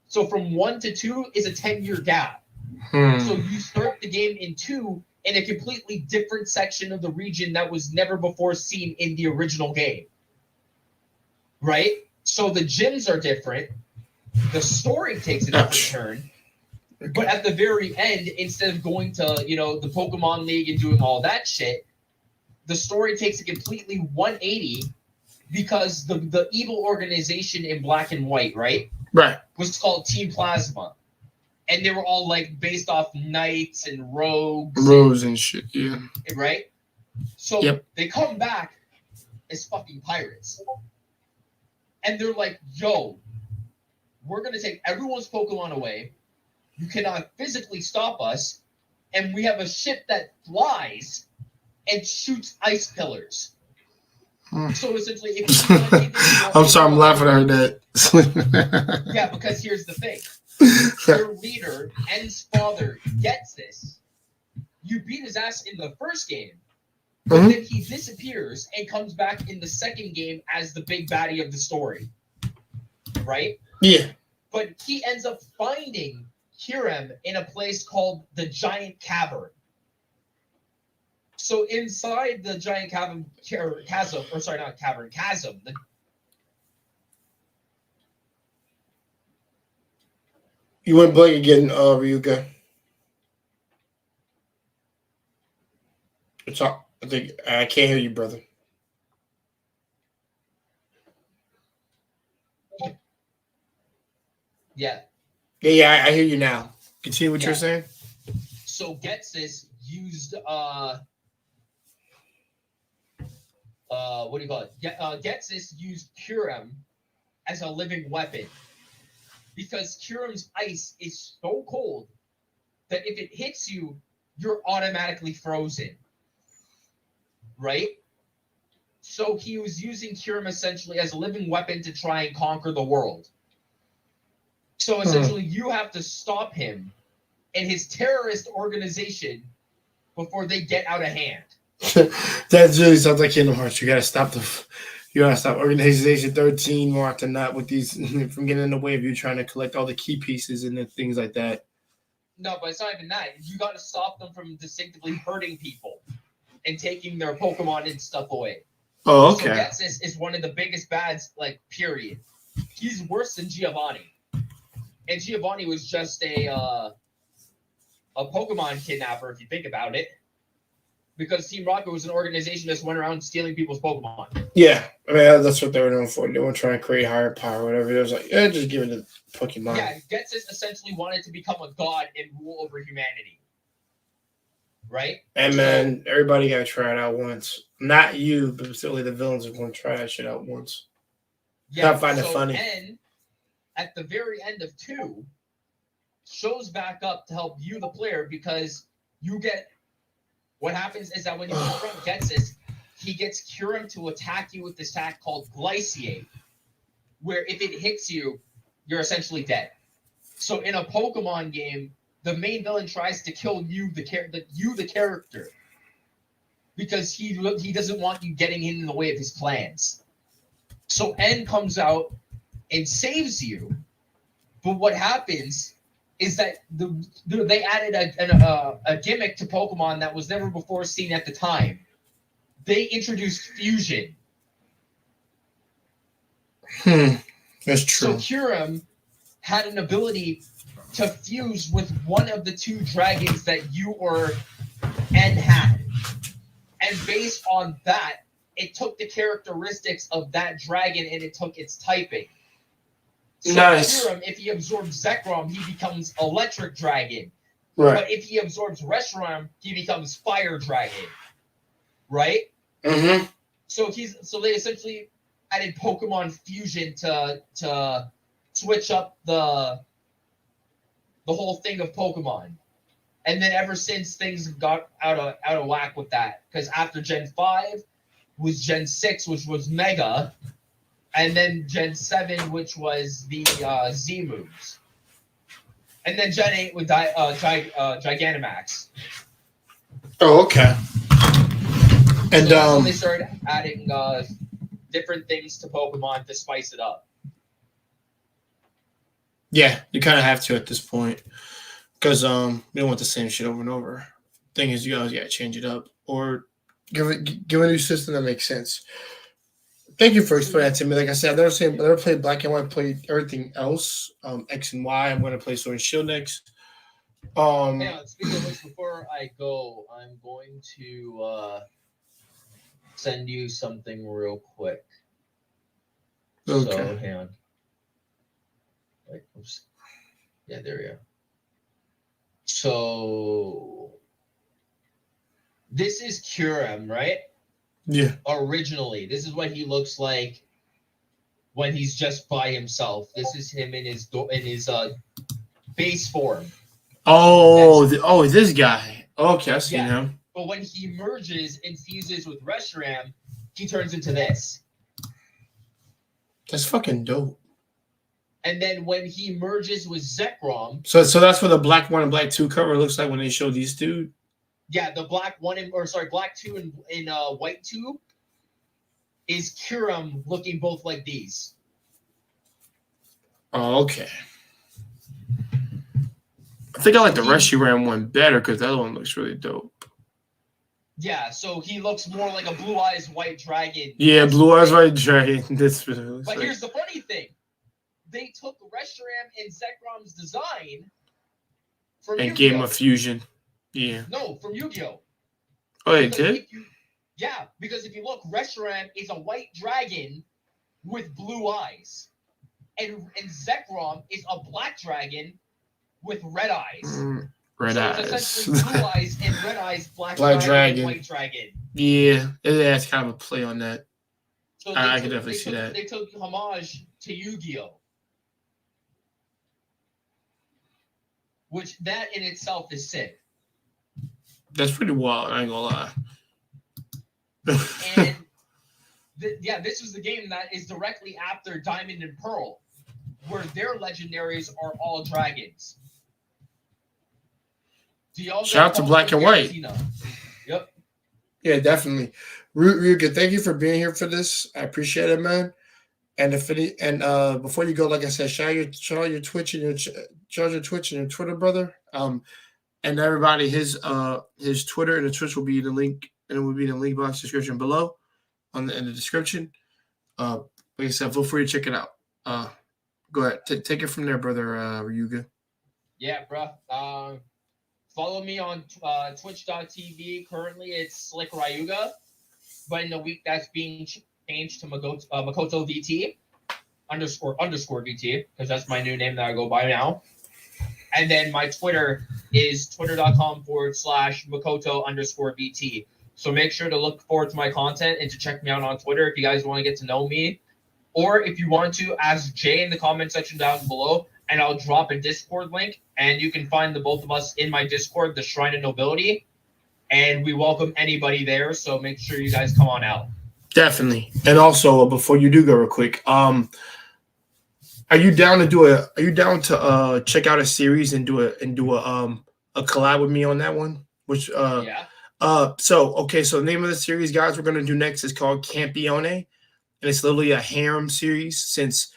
So from 1 to 2 is a 10-year gap. So you start the game in 2 in a completely different section of the region that was never before seen in the original game. Right? So the gyms are different. The story takes a different turn. But at the very end, instead of going to, the Pokemon League and doing all that shit, the story takes a completely 180 because the evil organization in Black and White, right? Right. Was called Team Plasma. And they were all like based off knights and rogues. And shit, yeah. Right? So they come back as fucking pirates. And they're like, yo, we're going to take everyone's Pokemon away. You cannot physically stop us. And we have a ship that flies and shoots ice pillars. So essentially, if you want I'm sorry, I'm laughing at that. Yeah, because here's the thing. Your leader, N's father, gets this. You beat his ass in the first game, but then he disappears and comes back in the second game as the big baddie of the story. Right? Yeah. But he ends up finding Kyurem in a place called the Giant Cavern. So inside the Giant Chasm. You went blank again, Ryuga. It's all, I think I can't hear you, brother. Yeah. Yeah, I hear you now. Continue what you're saying. So Getsis used what do you call it? Getsis used Kyurem as a living weapon because Kyurem's ice is so cold that if it hits you, you're automatically frozen. Right? So he was using Kyurem essentially as a living weapon to try and conquer the world. So essentially, you have to stop him and his terrorist organization before they get out of hand. That really sounds like Kingdom Hearts. You gotta stop Organization 13 more often not with these from getting in the way of you trying to collect all the key pieces and then things like that. No, but it's not even that. You got to stop them from distinctively hurting people and taking their Pokemon and stuff away. Oh, okay. So Getsis is one of the biggest bads, like, period. He's worse than Giovanni. And Giovanni was just a Pokemon kidnapper, if you think about it. Because Team Rocket was an organization that went around stealing people's Pokemon. Yeah, I mean, that's what they were known for. They weren't trying to create higher power or whatever. It was like, yeah, just give it to Pokemon. Yeah, Getsis essentially wanted to become a god and rule over humanity. Right? And man, everybody got to try it out once. Not you, but certainly the villains are going to try that shit out once. Yeah, I find it funny. And at the very end of 2, shows back up to help you, the player, because you get... What happens is that when you confront Getsis, he gets Kyurem to attack you with this attack called Glyciate, where if it hits you, you're essentially dead. So in a Pokemon game, the main villain tries to kill you, the character, because he doesn't want you getting in the way of his plans. So N comes out and saves you, but what happens is that they added a gimmick to Pokemon that was never before seen at the time. They introduced fusion. That's true. So Kyurem had an ability to fuse with one of the 2 dragons that you or N had. And based on that, it took the characteristics of that dragon and it took its typing. So nice. Kyurem, if he absorbs Zekrom, he becomes Electric Dragon. Right. But if he absorbs Reshiram, he becomes Fire Dragon. Right? Mm-hmm. So they essentially added Pokemon Fusion to switch up the whole thing of Pokemon. And then ever since things got out of whack with that. Because after Gen 5 was Gen 6, which was Mega. And then Gen 7, which was the Z moves. And then Gen 8 with Gigantamax. Oh, okay. And so they started adding different things to Pokemon to spice it up. Yeah, you kind of have to at this point. Because we don't want the same shit over and over. Thing is, you guys gotta change it up or give a new system that makes sense. Thank you for explaining that to me. Like I said, I've never played Black and White. Played everything else. X and Y. I'm gonna play Sword and Shield next. Hang on, speaking of which, before I go, I'm going to send you something real quick. Okay. So, hang on. Like, oops. Yeah, there we go. So, this is Kuram, right? Yeah. Originally, this is what he looks like when he's just by himself. This is him in his base form. Oh, this guy. Okay, I seen him. But when he merges and fuses with Reshiram, he turns into this. That's fucking dope. And then when he merges with Zekrom, so that's what the Black 1 and Black 2 cover looks like when they show these two. Yeah, the Black 2 and White 2 is Kuram looking both like these. Oh, okay. I think I like the Reshiram one better because that one looks really dope. Yeah, so he looks more like a Blue Eyes White Dragon. Yeah, Blue Eyes White Dragon. But here's the funny thing. They took Reshiram and Zekrom's design from and gave him a fusion. Yeah. No, from Yu-Gi-Oh! Oh, they did? Yeah, because if you look, Reshiram is a white dragon with blue eyes. And Zekrom is a black dragon with red eyes. Red eyes. It's essentially blue eyes and red eyes, black dragon, and white dragon. Yeah, that's kind of a play on that. So I can definitely see that. They took homage to Yu-Gi-Oh! Which that in itself is sick. That's pretty wild, I ain't gonna lie. And this was the game that is directly after Diamond and Pearl, where their legendaries are all dragons. Shout out to Black and White. Yep. Yeah, definitely. Ryuga, thank you for being here for this. I appreciate it, man. And before you go, like I said, shout out your Twitch and your Twitter, brother. And everybody, his Twitter and the Twitch will be the link, and it will be in the link box description below, in the description. Like I said, feel free to check it out. Go ahead, take it from there, brother Ryuga. Yeah, bro. Follow me on Twitch.tv. Currently, it's Slick Ryuga, but in the week that's being changed to Makoto VT __ VT, because that's my new name that I go by now. And then my Twitter is twitter.com/Makoto _VT. So make sure to look forward to my content and to check me out on Twitter if you guys want to get to know me. Or if you want to, ask Jay in the comment section down below, and I'll drop a Discord link. And you can find the both of us in my Discord, the Shrine of Nobility. And we welcome anybody there, so make sure you guys come on out. Definitely. And also, before you do go real quick, are you down to check out a series and do a collab with me on that one? Which yeah. So the name of the series, guys, we're gonna do next is called Campione, and it's literally a harem series since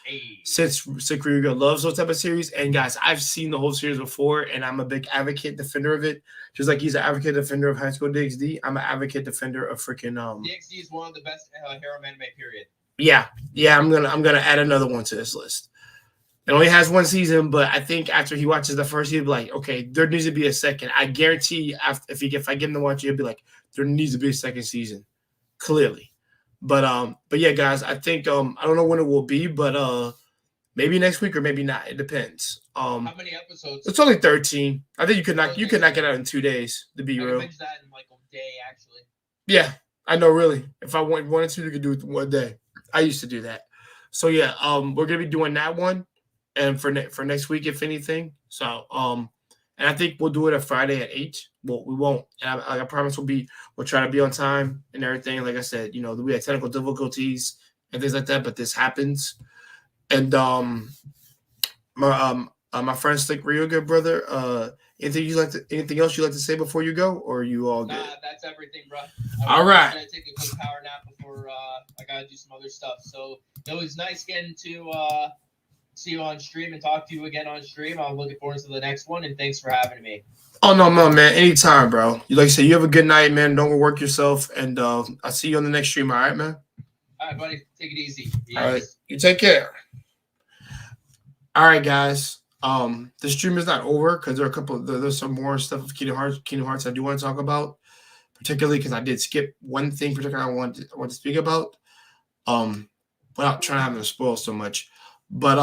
Ryuga loves those type of series. And guys, I've seen the whole series before, and I'm a big advocate defender of it. Just like he's an advocate defender of High School DxD, I'm an advocate defender of freaking DxD is one of the best harem anime, period. Yeah, I'm gonna add another one to this list. It only has one season, but I think after he watches the first, he'll be like, okay, there needs to be a second. I guarantee if I get him to watch it, he'll be like, there needs to be a second season. Clearly. But yeah, guys, I think I don't know when it will be, but maybe next week or maybe not. It depends. How many episodes? It's only 13. I think you could knock it out in 2 days, to be real. I can that in like a day, actually. Yeah, I know, really. If I wanted to, you could do it one day. I used to do that. So yeah, we're gonna be doing that one. And for next week, if anything. So, and I think we'll do it a Friday at 8. Well, we won't. And I promise we'll try to be on time and everything. Like I said, we had technical difficulties and things like that, but this happens. And my friend Slick Ryuga, brother, anything else you'd like to say before you go, or are you all good? Nah, that's everything, bro. All right. I'm gonna take a quick power nap before I gotta do some other stuff. So it was nice getting to see you on stream and talk to you again on stream. I'm looking forward to the next one, and thanks for having me. Oh no, man. Anytime, bro. Like I said, you have a good night, man. Don't overwork yourself, and I'll see you on the next stream. All right, man. All right, buddy. Take it easy. All right, you take care. All right, guys. The stream is not over because there's some more stuff of Kingdom Hearts I do want to talk about, particularly because I did skip one thing particularly I want to speak about. Without trying to have them spoil so much, but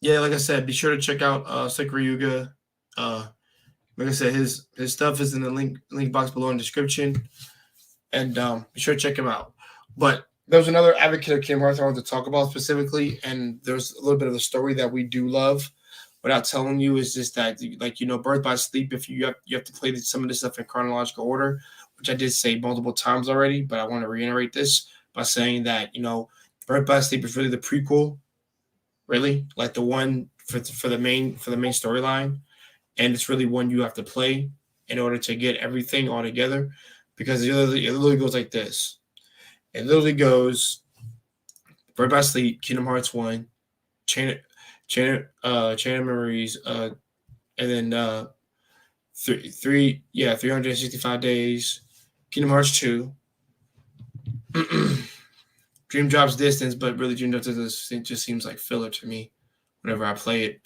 yeah, like I said, be sure to check out Ryuga. Like I said, his stuff is in the link box below in the description, and be sure to check him out. But there was another advocate of Kingdom Hearts I wanted to talk about specifically, and there's a little bit of the story that we do love, without telling you, is just that, like, Birth by Sleep. If you have to play some of this stuff in chronological order, which I did say multiple times already, but I want to reiterate this by saying that Birth by Sleep is really the prequel, really, like the one for the main storyline, and it's really one you have to play in order to get everything all together, because it literally goes like this. It literally goes Birth by Sleep, Kingdom Hearts 1, Chain of Memories, and then 365 days, Kingdom Hearts 2, Dream Drop's Distance, but really Dream Drop's Distance just seems like filler to me whenever I play it.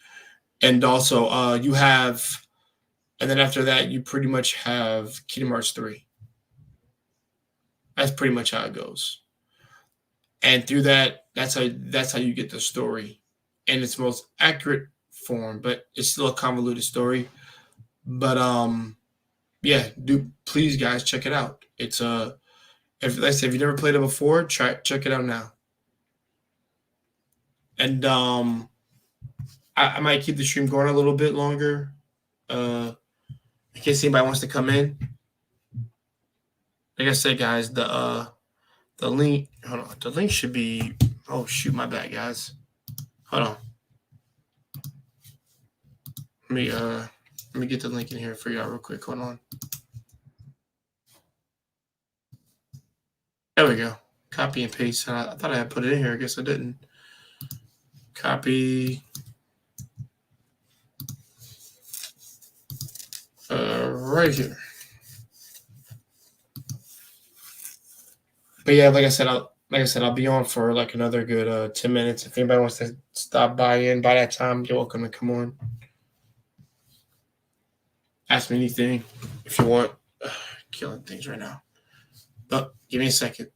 And also you have, and then after that you pretty much have Kingdom Hearts 3. That's pretty much how it goes. And through that, that's how you get the story in its most accurate form, but it's still a convoluted story. But yeah, please guys check it out. It's if you never played it before, check it out now. And I might keep the stream going a little bit longer, in case anybody wants to come in. Like I said, guys, the link. Hold on, the link should be. Oh shoot, my bad, guys. Hold on. Let me get the link in here for y'all real quick. Hold on. There we go. Copy and paste. I thought I had put it in here. I guess I didn't. Copy. Right here. But yeah, like I said, I'll be on for like another good 10 minutes. If anybody wants to stop by that time, you're welcome to come on. Ask me anything if you want. Killing things right now. But give me a second.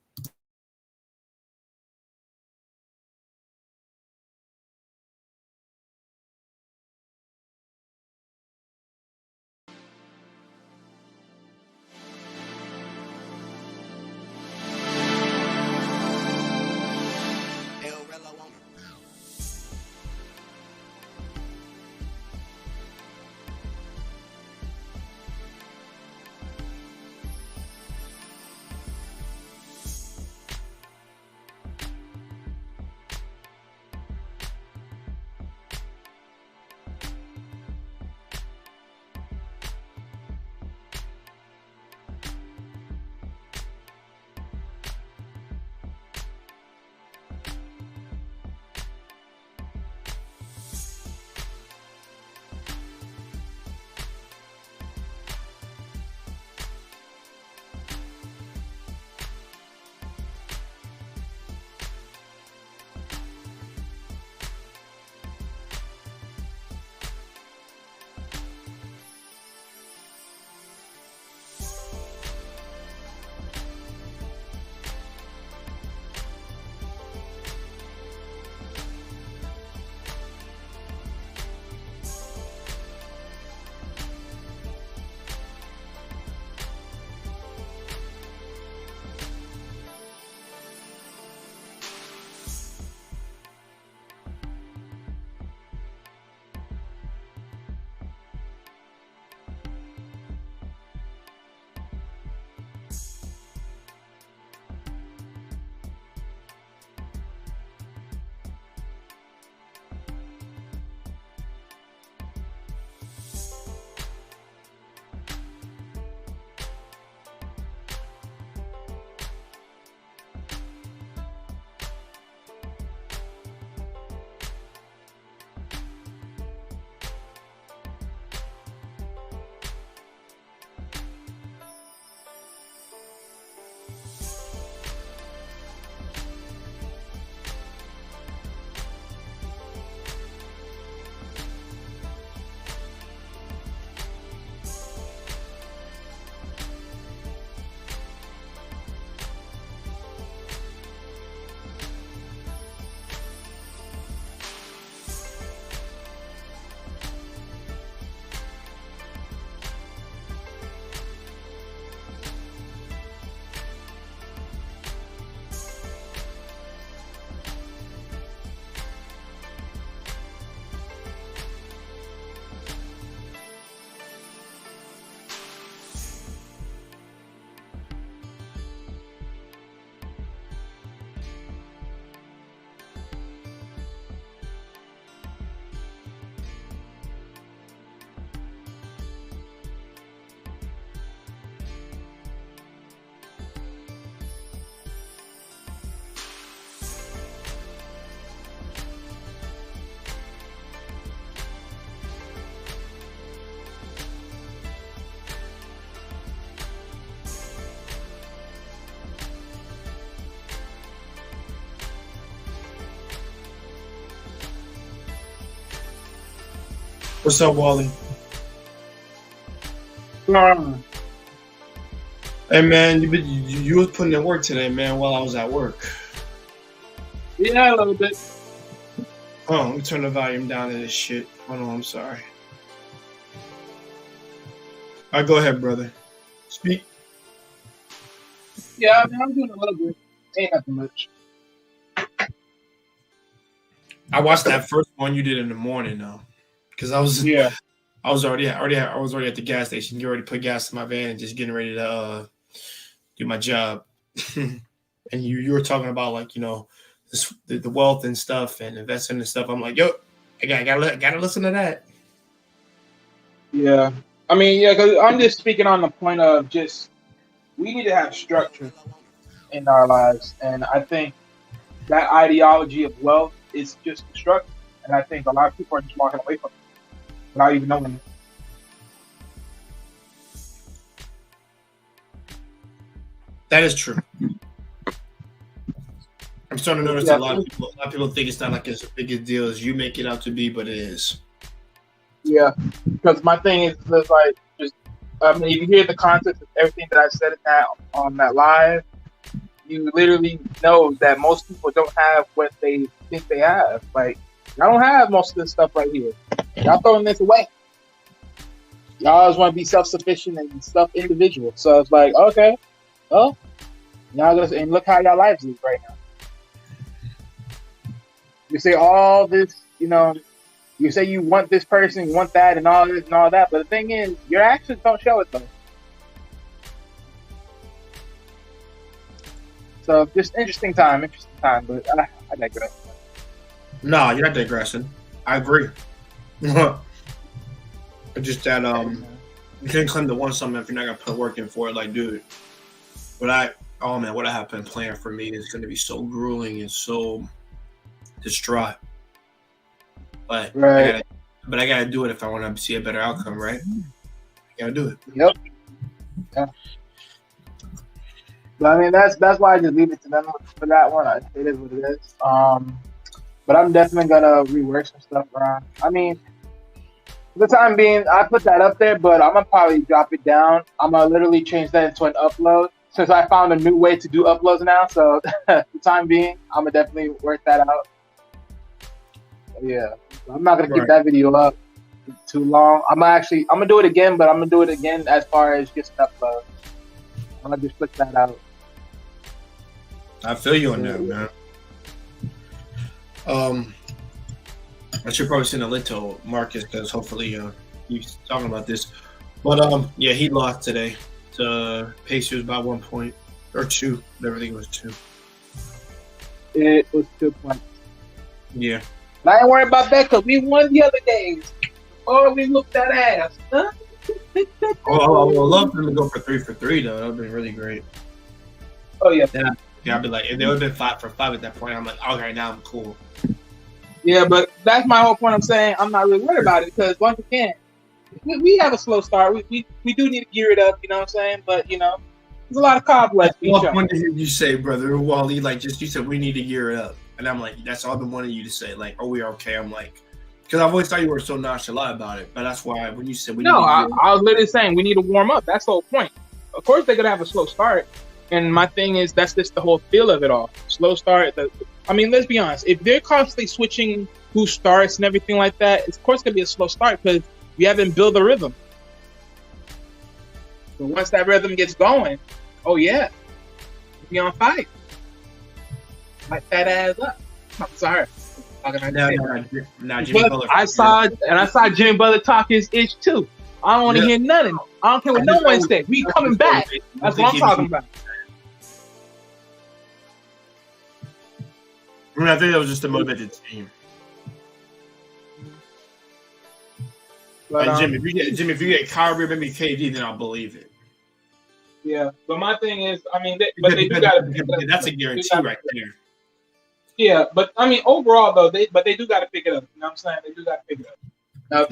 What's up, Wally? Hey man, you was putting in work today, man. While I was at work. Yeah, a little bit. Oh, let me turn the volume down to this shit. Hold on, I'm sorry. All right, go ahead, brother. Speak. Yeah, I mean, I'm doing a little bit. Ain't nothing much. I watched that first one you did in the morning though, because I was already at the gas station. You already put gas in my van and just getting ready to do my job. And you were talking about like the wealth and stuff and investing and stuff. I'm like, yo, I gotta listen to that. Yeah. I mean, yeah, because I'm just speaking on the point of just we need to have structure in our lives, and I think that ideology of wealth is just structure, and I think a lot of people are just walking away from it without even knowing it. That is true. I'm starting to notice a lot of people think it's not like it's a big a deal as you make it out to be, but it is. Yeah, because my thing is just like if you hear the context of everything that I said in that on that live, you literally know that most people don't have what they think they have. Like, y'all don't have most of this stuff right here. Y'all throwing this away. Y'all always want to be self-sufficient and self-individual. So it's like, okay, well, y'all just, and look how y'all lives is right now. You say all this, you say you want this person, you want that, and all this and all that, but the thing is, your actions don't show it though. So just interesting time, but I digress. No, you're not digressing. I agree. Just that you can't claim to want something if you're not gonna put work in for it. Like, dude, what I have been planned for me is gonna be so grueling and so distraught. But right. I gotta do it if I want to see a better outcome, right? I gotta do it. Yep. Yeah. But I mean, that's why I just leave it to them for that one. It is what it is. But I'm definitely gonna rework some stuff around. I mean, for the time being, I put that up there, but I'm gonna probably drop it down. I'm gonna literally change that into an upload since I found a new way to do uploads now. So for the time being, I'm gonna definitely work that out. Yeah, I'm not gonna keep that video up too long. I'm gonna do it again, but I'm gonna do it again as far as just an upload. I'm gonna just put that out. I feel you on that, man. I should probably send a link to Marcus because hopefully he's talking about this. But yeah, he lost today to Pacers by 1 point or 2. Everything was 2. It was 2 points. Yeah. I ain't worried about that because we won the other days. Oh, we looked that ass. Huh? Oh, I would love for them to go for 3 for 3 though. That would be really great. Oh yeah. I'd be like, if they would have been 5 for 5 at that point, I'm like, okay, now I'm cool. Yeah, but that's my whole point. I'm saying I'm not really worried about it because once again, we have a slow start. We do need to gear it up. You know what I'm saying? But there's a lot of cobwebs. I wanted to hear you say, brother Wally, like you said, we need to gear it up, and I'm like, that's all I've been wanting you to say. Like, oh, we are okay. I'm like, because I've always thought you were so nonchalant about it, but that's why when you said I was literally saying we need to warm up. That's the whole point. Of course, they're gonna have a slow start, and my thing is that's just the whole feel of it all. Slow start. I mean, let's be honest. If they're constantly switching who starts and everything like that, of course, it's gonna be a slow start because we haven't built a rhythm. But once that rhythm gets going, oh yeah, we'll be on fire. Light that ass up. I'm sorry. I saw Jimmy Butler talk his itch too. I don't want to hear nothing. I don't care what no one said. We coming back. That's what I'm talking about. I mean, I think that was just a motivated team. But, Jimmy, if you get Kyrie, maybe KD, then I'll believe it. Yeah, but my thing is, I mean, they do got to. That's a guarantee right there. Yeah, but I mean, overall though, they do got to pick it up. You know what I'm saying? They do got to pick it up. Now,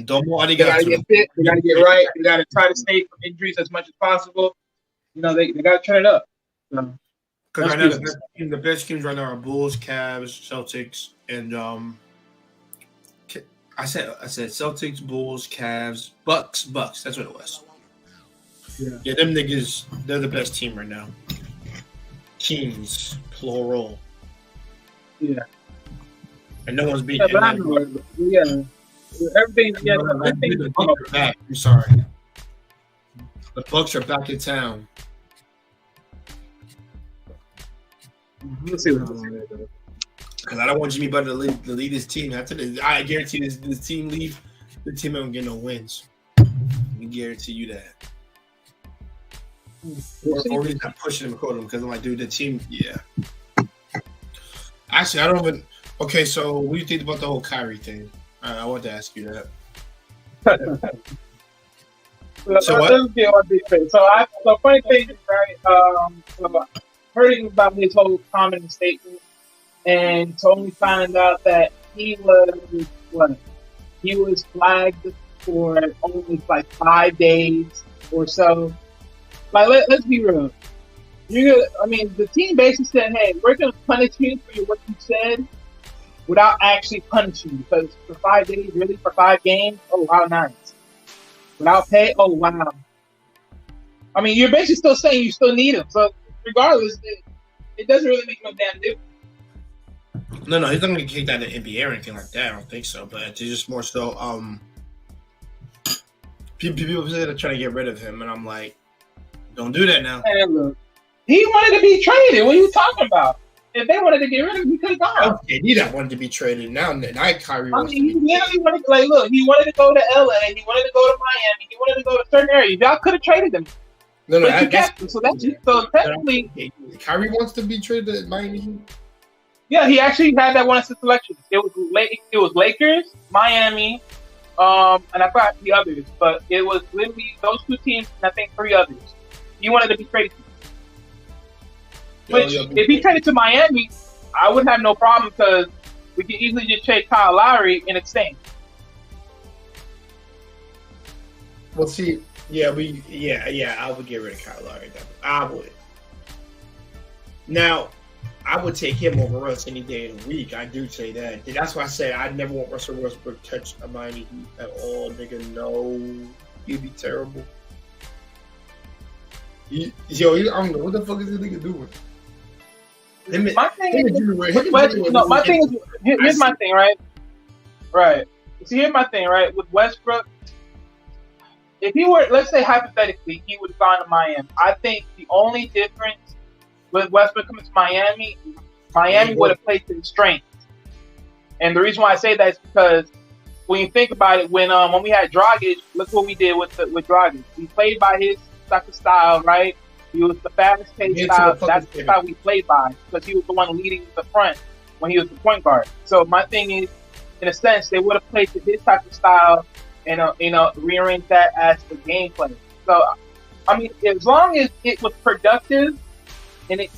they got to get fit. They got to get right. They got to try to stay from injuries as much as possible. They got to turn it up. So, because right now the best teams right now are Bulls, Cavs, Celtics, and I said Celtics, Bulls, Cavs, Bucks. That's what it was. Yeah, them niggas, they're the best team right now. Teams, plural. Yeah. And no one's beating. Yeah. Everything. Yeah. The Bucks are back. I'm sorry. The Bucks are back in town. Let's see what's going on. Because I don't want Jimmy Butler to lead this team. I guarantee this team leave. The team ain't gonna get no wins. I can guarantee you that. Or he's not pushing him, quote him, because I'm like, dude, the team, yeah. Actually, I don't even. Okay, so what do you think about the whole Kyrie thing? I want to ask you that. So what? Let's get on defense. So funny thing, right? So hearing about his whole comment and statement, and totally found out that he was flagged for only like 5 days or so. Like, let's be real. The team basically said, "Hey, we're going to punish you for what you said," without actually punishing you. Because for 5 days, really, for 5 games, oh wow, nice. Without pay, oh wow. I mean, you're basically still saying you still need him. So regardless, it doesn't really make no damn difference. No, he's not going to get kicked out of the NBA or anything like that. I don't think so. But it's just more so, people say they're trying to get rid of him, and I'm like, don't do that now. Hey, look, he wanted to be traded. What are you talking about? If they wanted to get rid of him, he could have gone. Okay, he not wanted to be traded. Now Kyrie wants he literally wanted to, he wanted to go to LA. He wanted to go to Miami. He wanted to go to certain areas. Y'all could have traded him. No, I guess. So technically, Kyrie wants to be traded to Miami. Yeah, he actually had that one as a selection. It was Lakers, Miami, and I forgot the others, but it was literally those 2 teams and I think 3 others. He wanted to be traded. Which, if he traded to Miami, I would have no problem because we could easily just trade Kyle Lowry in exchange. Well, see, I would get rid of Kyle Lowry. I would. Now, I would take him over Russ any day of the week. I do say that. That's why I say I never want Russell Westbrook to touch a Miami Heat at all. Nigga, no. He'd be terrible. I don't know. What the fuck is this nigga doing? Here's my thing, right? Right. See, here's my thing, right? With Westbrook, if he were, let's say hypothetically, he would have gone to Miami. I think the only difference with Westbrook coming to Miami would have played to his strengths. And the reason why I say that is because when you think about it, when we had Dragic, look what we did with Dragic. We played by his type of style, right? He was the fastest paced style. That's the style we played by because he was the one leading the front when he was the point guard. So my thing is, in a sense, they would have played to his type of style and rearrange that as the gameplay. So I mean, as long as it was productive and he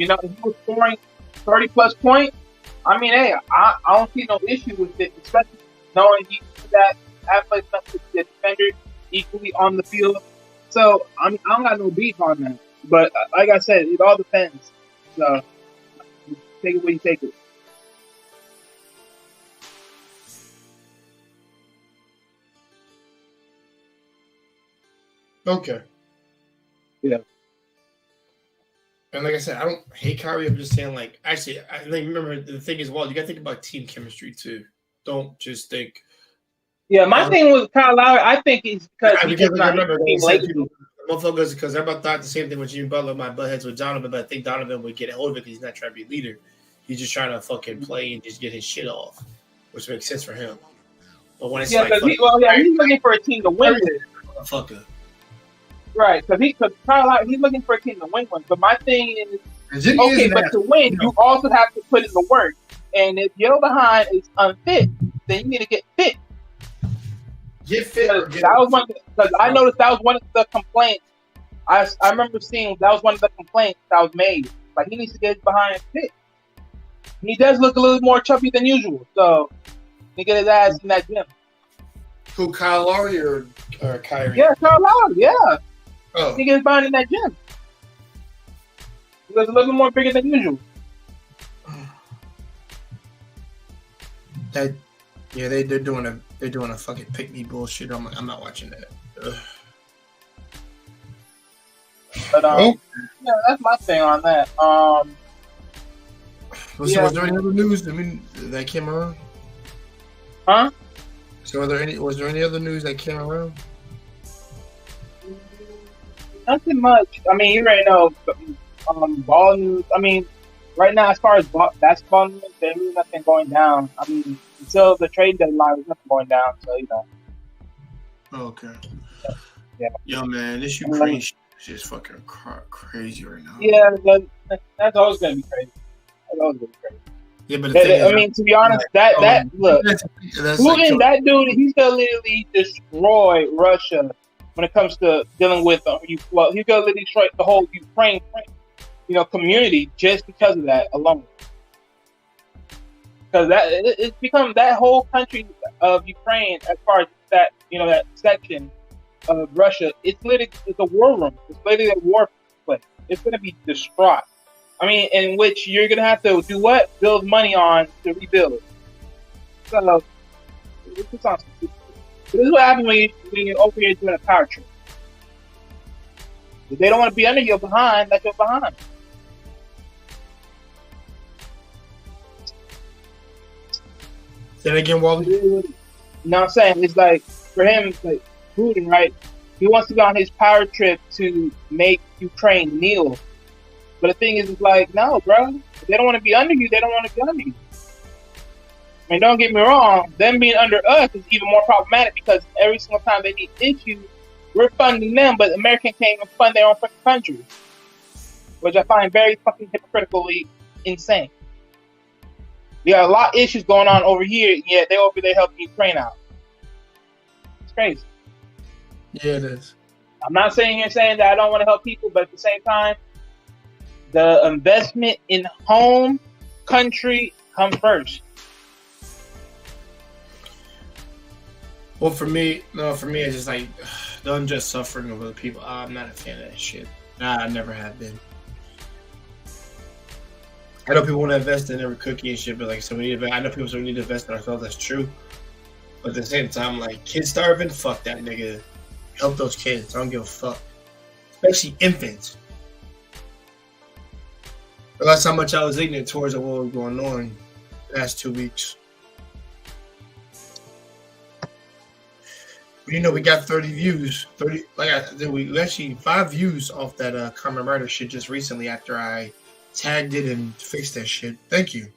was scoring 30+ points, I mean, hey, I don't see no issue with it, especially knowing he that athletes to the defender equally on the field. So I mean, I don't got no beef on that. But like I said, it all depends. So take it where you take it. Okay. Yeah. And like I said, I don't hate Kyrie. I'm just saying, like, actually, I remember the thing is, well, you got to think about team chemistry too. Don't just think. Yeah, my thing with Kyle Lowry, I think he's because motherfuckers, because everybody thought the same thing with Jimmy Butler. My butt heads with Donovan, but I think Donovan would get a hold of it because he's not trying to be a leader. He's just trying to fucking play and just get his shit off, which makes sense for him. But when it's he's looking for a team to win with. Motherfucker. Right, because Kyle Lowry, he's looking for a team to win one. But my thing is, but to win, you also have to put in the work. And if your behind is unfit, then you need to get fit. Get fit. Because I noticed that was one of the complaints. I remember seeing that was one of the complaints that was made. Like, he needs to get behind fit. He does look a little more chubby than usual, so he get his ass in that gym. Who, Kyle Lowry or Kyrie? Yeah, Kyle Lowry, yeah. Oh. He gets behind in that gym. He looks a little bit more bigger than usual. Yeah, they're doing a fucking pick me bullshit. I'm not watching that. Ugh. But yeah, that's my thing on that. Was there any other news? I mean, that came around? Huh? So was there any other news that came around? Nothing much. I mean, you already know. Ball news. I mean, right now, as far as basketball news, there's really nothing going down. I mean, until the trade deadline, there's nothing going down. So Okay. Yeah. Yo, man, this Ukraine shit is just fucking crazy right now. Yeah, that's always gonna be crazy. That's always gonna be crazy. Yeah, but the thing is, I mean, to be honest, look, Putin, that dude, he's gonna literally destroy Russia when it comes to dealing with he's gonna literally destroy the whole Ukraine, community just because of that alone. Because it's become that whole country of Ukraine, as far as that that section of Russia, it's a war room. It's literally a war place. It's gonna be distraught. I mean, in which you're gonna have to do what? Build money on to rebuild it. So this is what happens when you're over here doing a power trip. If they don't want to be under your behind, that's your behind. Say that again, Wally. You know what I'm saying? It's like for him, it's like Putin, right? He wants to go on his power trip to make Ukraine kneel. But the thing is, it's like, no, bro. If they don't want to be under you, they don't want to be under you. I mean, don't get me wrong. Them being under us is even more problematic because every single time they need issues, we're funding them, but Americans can't even fund their own fucking country. Which I find very fucking hypocritically insane. We got a lot of issues going on over here, yet they're over there helping Ukraine out. It's crazy. Yeah, it is. I'm not saying that I don't want to help people, but at the same time, the investment in home country come first. Well, for me, it's just like the unjust suffering of other people. I'm not a fan of that shit. Nah, I never have been. I know people want to invest in every cookie and shit, but like, I know people need to invest in ourselves. That's true. But at the same time, like, kids starving, fuck that nigga. Help those kids. I don't give a fuck. Especially infants. That's how much I was ignorant towards what was going on the last 2 weeks. But, we got 30 views. 30, we actually 5 views off that Common Writer shit just recently after I tagged it and fixed that shit. Thank you.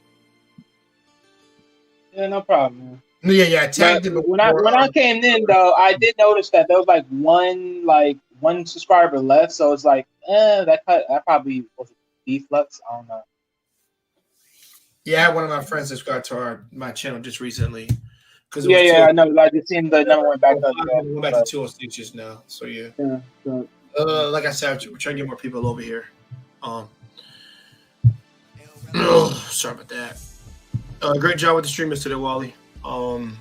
Yeah, no problem, man. Yeah, I tagged it. When I came in though, I did notice that there was one subscriber left, so it's like, that probably was a deflux. I don't know. Yeah, I had one of my friends subscribe to my channel just recently. I know. I just seen the number went back up. Went back to 206 just now. So yeah. Like I said, we're trying to get more people over here. Sorry about that. Great job with the streamers today, Wally. Like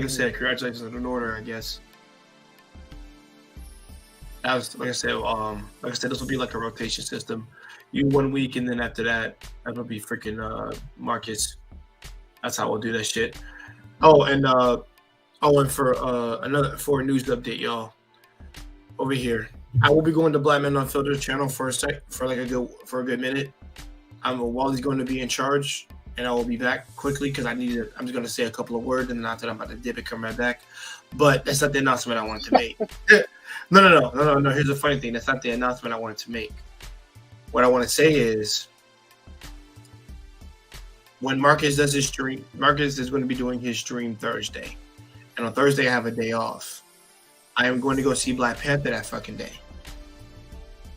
I said, congratulations on an order, I guess. That was like I said, this will be like a rotation system. You 1 week, and then after that, that'll be freaking Marcus. That's how we'll do that shit. And for a news update, y'all. Over here, I will be going to Black Men Unfiltered channel for a good minute. Wally's going to be in charge, and I will be back quickly because I'm just going to say a couple of words, and then after that, I'm about to dip and come right back. But that's not the announcement I wanted to make. No. Here's the funny thing. That's not the announcement I wanted to make. What I want to say is, when Marcus does his stream, Marcus is going to be doing his stream Thursday. And on Thursday, I have a day off. I am going to go see Black Panther that fucking day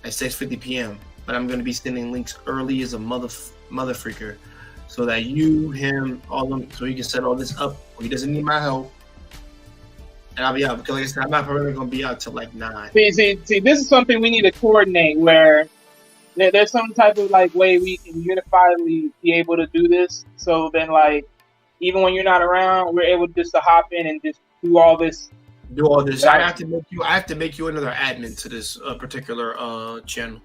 at 6:50 p.m. But I'm going to be sending links early as a mother freaker so that him, all them, so he can set all this up. He doesn't need my help. And I'll be out because, like I said, I'm not probably going to be out till like 9. See, this is something we need to coordinate where there's some type of way we can unifiedly be able to do this. So then, even when you're not around, we're able just to hop in and just do all this. I have to make you another admin to this particular channel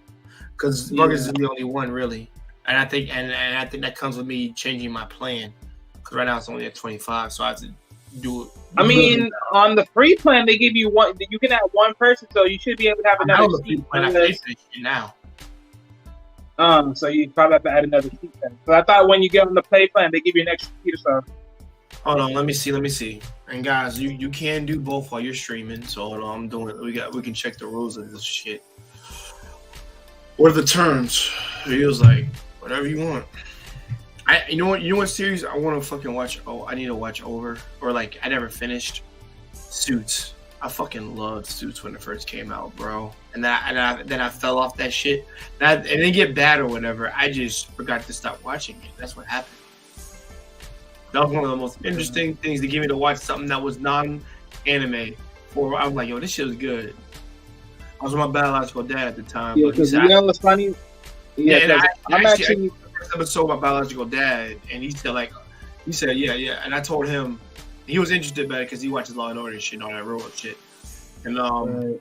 because Marcus is the only one really. And I think that comes with me changing my plan. Because right now it's only at 25, so I have to do it. I mean, on the free plan, they give you one. You can add one person, so you should be able to have another seat. I pay for this shit now. So you probably have to add another seat then. So I thought when you get on the play plan, they give you an extra seat or so. Hold on, let me see. And guys, you can do both while you're streaming. So hold on, I'm doing it. We can check the rules of this shit. What are the terms? He was like, whatever you want. You know what series I want to fucking watch? Oh, I need to watch over, or like I never finished. Suits. I fucking loved Suits when it first came out, bro. And then I fell off that shit. It didn't get bad or whatever. I just forgot to stop watching it. That's what happened. That was one of the most interesting things to get me to watch something that was non-anime. I was like, yo, this shit was good. I was with my biological dad at the time. Yeah, because you know what's funny? Yeah, I'm actually first episode of my biological dad, and he said, yeah. And I told him he was interested about it because he watches Law and Order and shit and all that real shit. And right.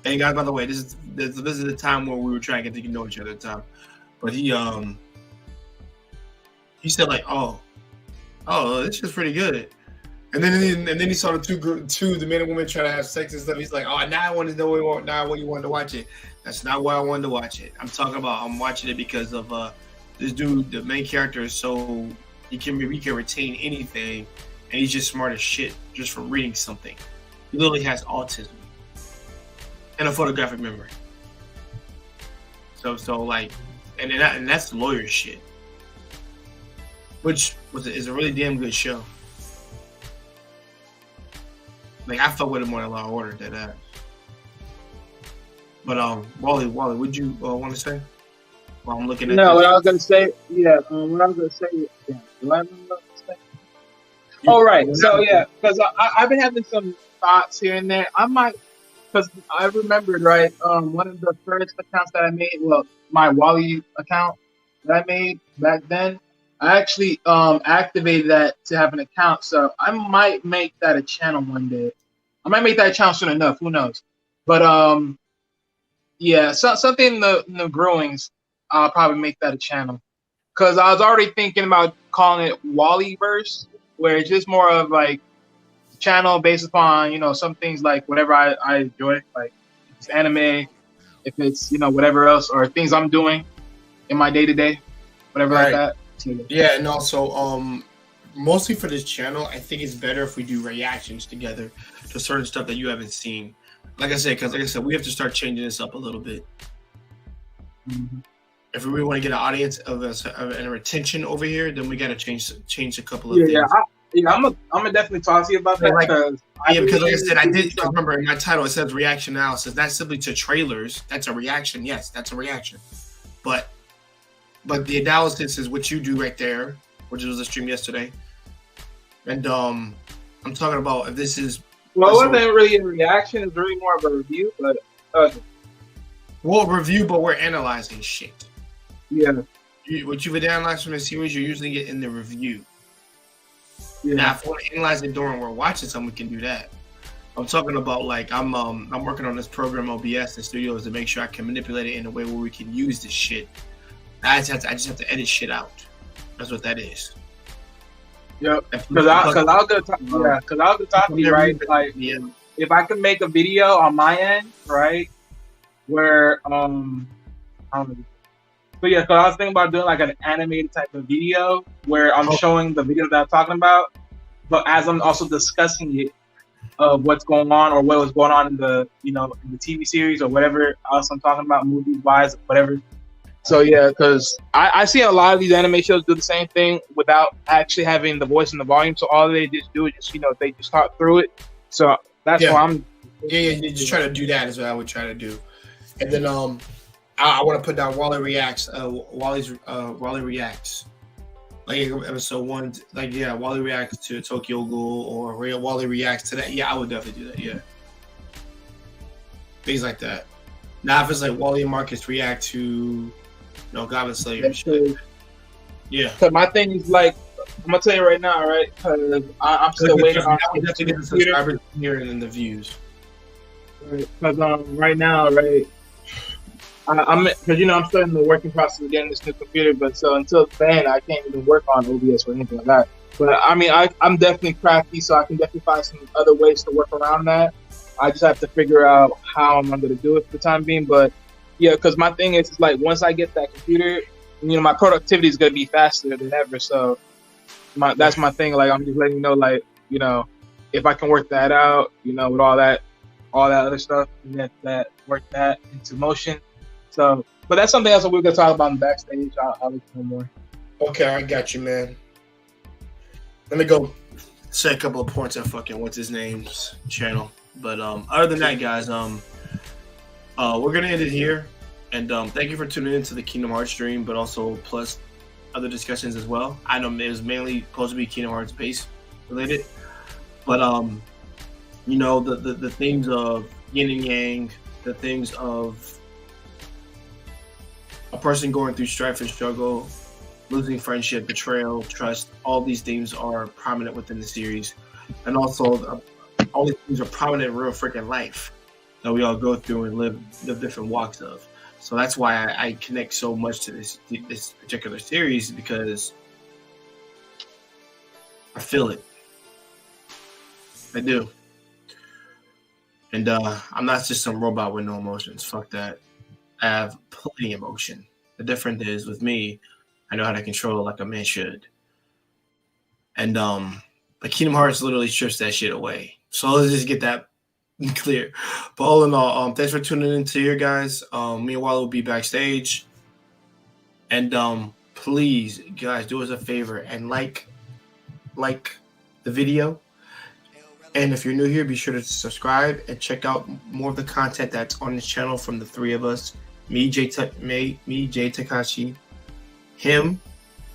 And guys, by the way, this is the time where we were trying to get to know each other at the time. But he said like, oh, this is pretty good. And then he saw the man and woman trying to have sex and stuff. He's like, oh, now I want to know why you wanted to watch it. That's not why I wanted to watch it. I'm watching it because of this dude. The main character is so he can retain anything, and he's just smart as shit just from reading something. He literally has autism and a photographic memory. So like, and that's lawyer shit, which is a really damn good show. Like I fuck with it more than Law and Order than that. But Wally, would you want to say? While I'm looking at no, this? what I was gonna say, yeah. What I was gonna say, yeah. Do I remember what I was saying? Oh right, so yeah, because I've been having some thoughts here and there. I might, because I remembered right. One of the first accounts that I made, well, my Wally account that I made back then, I actually activated that to have an account. So I might make that a channel one day. I might make that a channel soon enough. Who knows? But yeah, something in the growings. I'll probably make that a channel because I was already thinking about calling it Wallyverse, where it's just more of like a channel based upon some things like whatever I enjoy, like if it's anime, if it's whatever else or things I'm doing in my day to day, whatever like that. Yeah, and also mostly for this channel, I think it's better if we do reactions together to certain stuff that you haven't seen. Like I said, we have to start changing this up a little bit. Mm-hmm. If we really want to get an audience of a retention over here, then we got to change a couple of things. I'm gonna definitely talk to you about that. Because like I said, I did remember in my title it says reaction analysis. That's simply to trailers. That's a reaction. Yes, that's a reaction. But the analysis is what you do right there, which was the stream yesterday. And I'm talking about if this is. Well, it wasn't really a reaction. It's really more of a review, but okay. Well, review, but we're analyzing shit. Yeah. What you've analyzed from the series, you usually get in the review. Yeah. Now, if we want to analyze it during we're watching something, we can do that. I'm talking about like I'm working on this program OBS in studios to make sure I can manipulate it in a way where we can use this shit. I just have to edit shit out. That's what that is. Yep. Because I was gonna talk to you, right? Like, if I could make a video on my end, right, where I don't know. But yeah, because I was thinking about doing like an animated type of video where I'm showing the video that I'm talking about, but as I'm also discussing it of what's going on or what was going on in the in the TV series or whatever else I'm talking about, movies wise, whatever. So yeah, because I see a lot of these anime shows do the same thing without actually having the voice and the volume. So all they just do is just they just talk through it. So that's why I'm just try to do that is what I would try to do. And then I want to put down Wally reacts. Wally reacts. Like episode 1, like Wally reacts to Tokyo Ghoul or Wally reacts to that. Yeah, I would definitely do that. Yeah, things like that. Now if it's like Wally and Marcus react to Goblin Slayer and shit. Yeah. Because my thing is like I'm gonna tell you right now, right? Because I'm still waiting on. We have to get the subscribers here and then the views. Because right now, right. I'm because I'm still in the working process of getting this new computer, but so until then I can't even work on OBS or anything like that. But I mean, I'm definitely crafty, so I can definitely find some other ways to work around that. I just have to figure out how I'm going to do it for the time being. But yeah, because my thing is like once I get that computer, my productivity is going to be faster than ever. So that's my thing. Like I'm just letting you know, like if I can work that out, with all that other stuff, and that work that into motion. So, but that's something else that we're gonna talk about in backstage. I'll let you know more. Okay, I got you, man. Let me go say a couple of points on fucking what's his name's channel. But other than that, guys, we're gonna end it here. And thank you for tuning into the Kingdom Hearts stream, but also plus other discussions as well. I know it was mainly supposed to be Kingdom Hearts base related, but the themes of yin and yang, the themes of a person going through strife and struggle, losing friendship, betrayal, trust, all these themes are prominent within the series. And also, all these things are prominent in real freaking life that we all go through and live different walks of. So that's why I connect so much to this particular series, because I feel it. I do. And I'm not just some robot with no emotions. Fuck that. I have plenty of emotion. The difference is with me, I know how to control it like a man should. And but Kingdom Hearts literally strips that shit away. So let's just get that clear. But all in all, thanks for tuning in to here, guys. Me and Walt will be backstage. And please, guys, do us a favor and like the video. And if you're new here, be sure to subscribe and check out more of the content that's on this channel from the three of us. Me, Jay Takashi, him,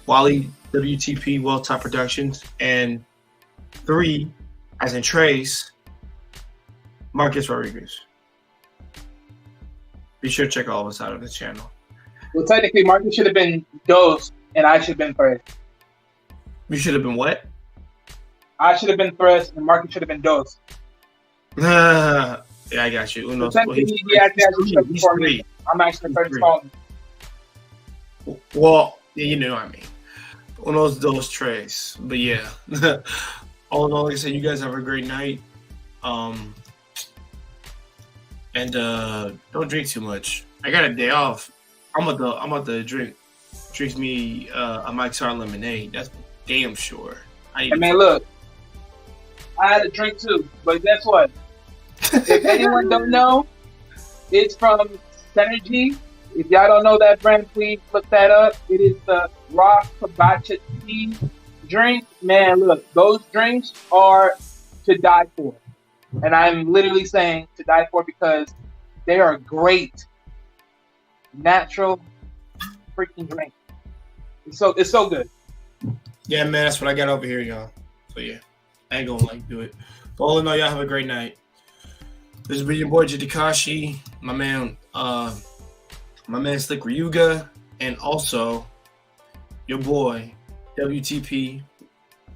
Wally, WTP, Walt Top Productions, and 3, as in Trace, Marcus Rodriguez. Be sure to check all of us out on this channel. Well, technically, Marcus should have been Dose, and I should have been Thresh. You should have been what? I should have been Thresh, and Marcus should have been Dose. Yeah, I got you. Uno's, so he's three. I'm actually the first calling. Well, yeah, you know what I mean. Uno's Dos Tres. But yeah. All in all, like I said, you guys have a great night. And don't drink too much. I got a day off. I'm about to drink me a Mike's Hard Lemonade. That's damn sure. Hey man, look. I had a drink too, but guess what? If anyone don't know, it's from Synergy. If y'all don't know that brand, please look that up. It is the raw kombucha tea drink. Man, look, those drinks are to die for. And I'm literally saying to die for because they are great, natural freaking drink. It's so good. Yeah, man, that's what I got over here, y'all. So yeah, I ain't gonna do it. But all in all, y'all have a great night. This has been your boy Jitakashi, my man Slick Ryuga, and also your boy WTP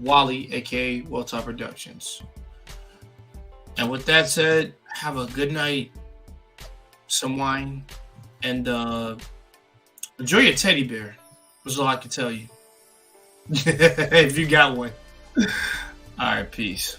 Wally, aka Walt Top Productions. And with that said, have a good night, some wine, and enjoy your teddy bear. That's all I can tell you. If you got one. All right, peace.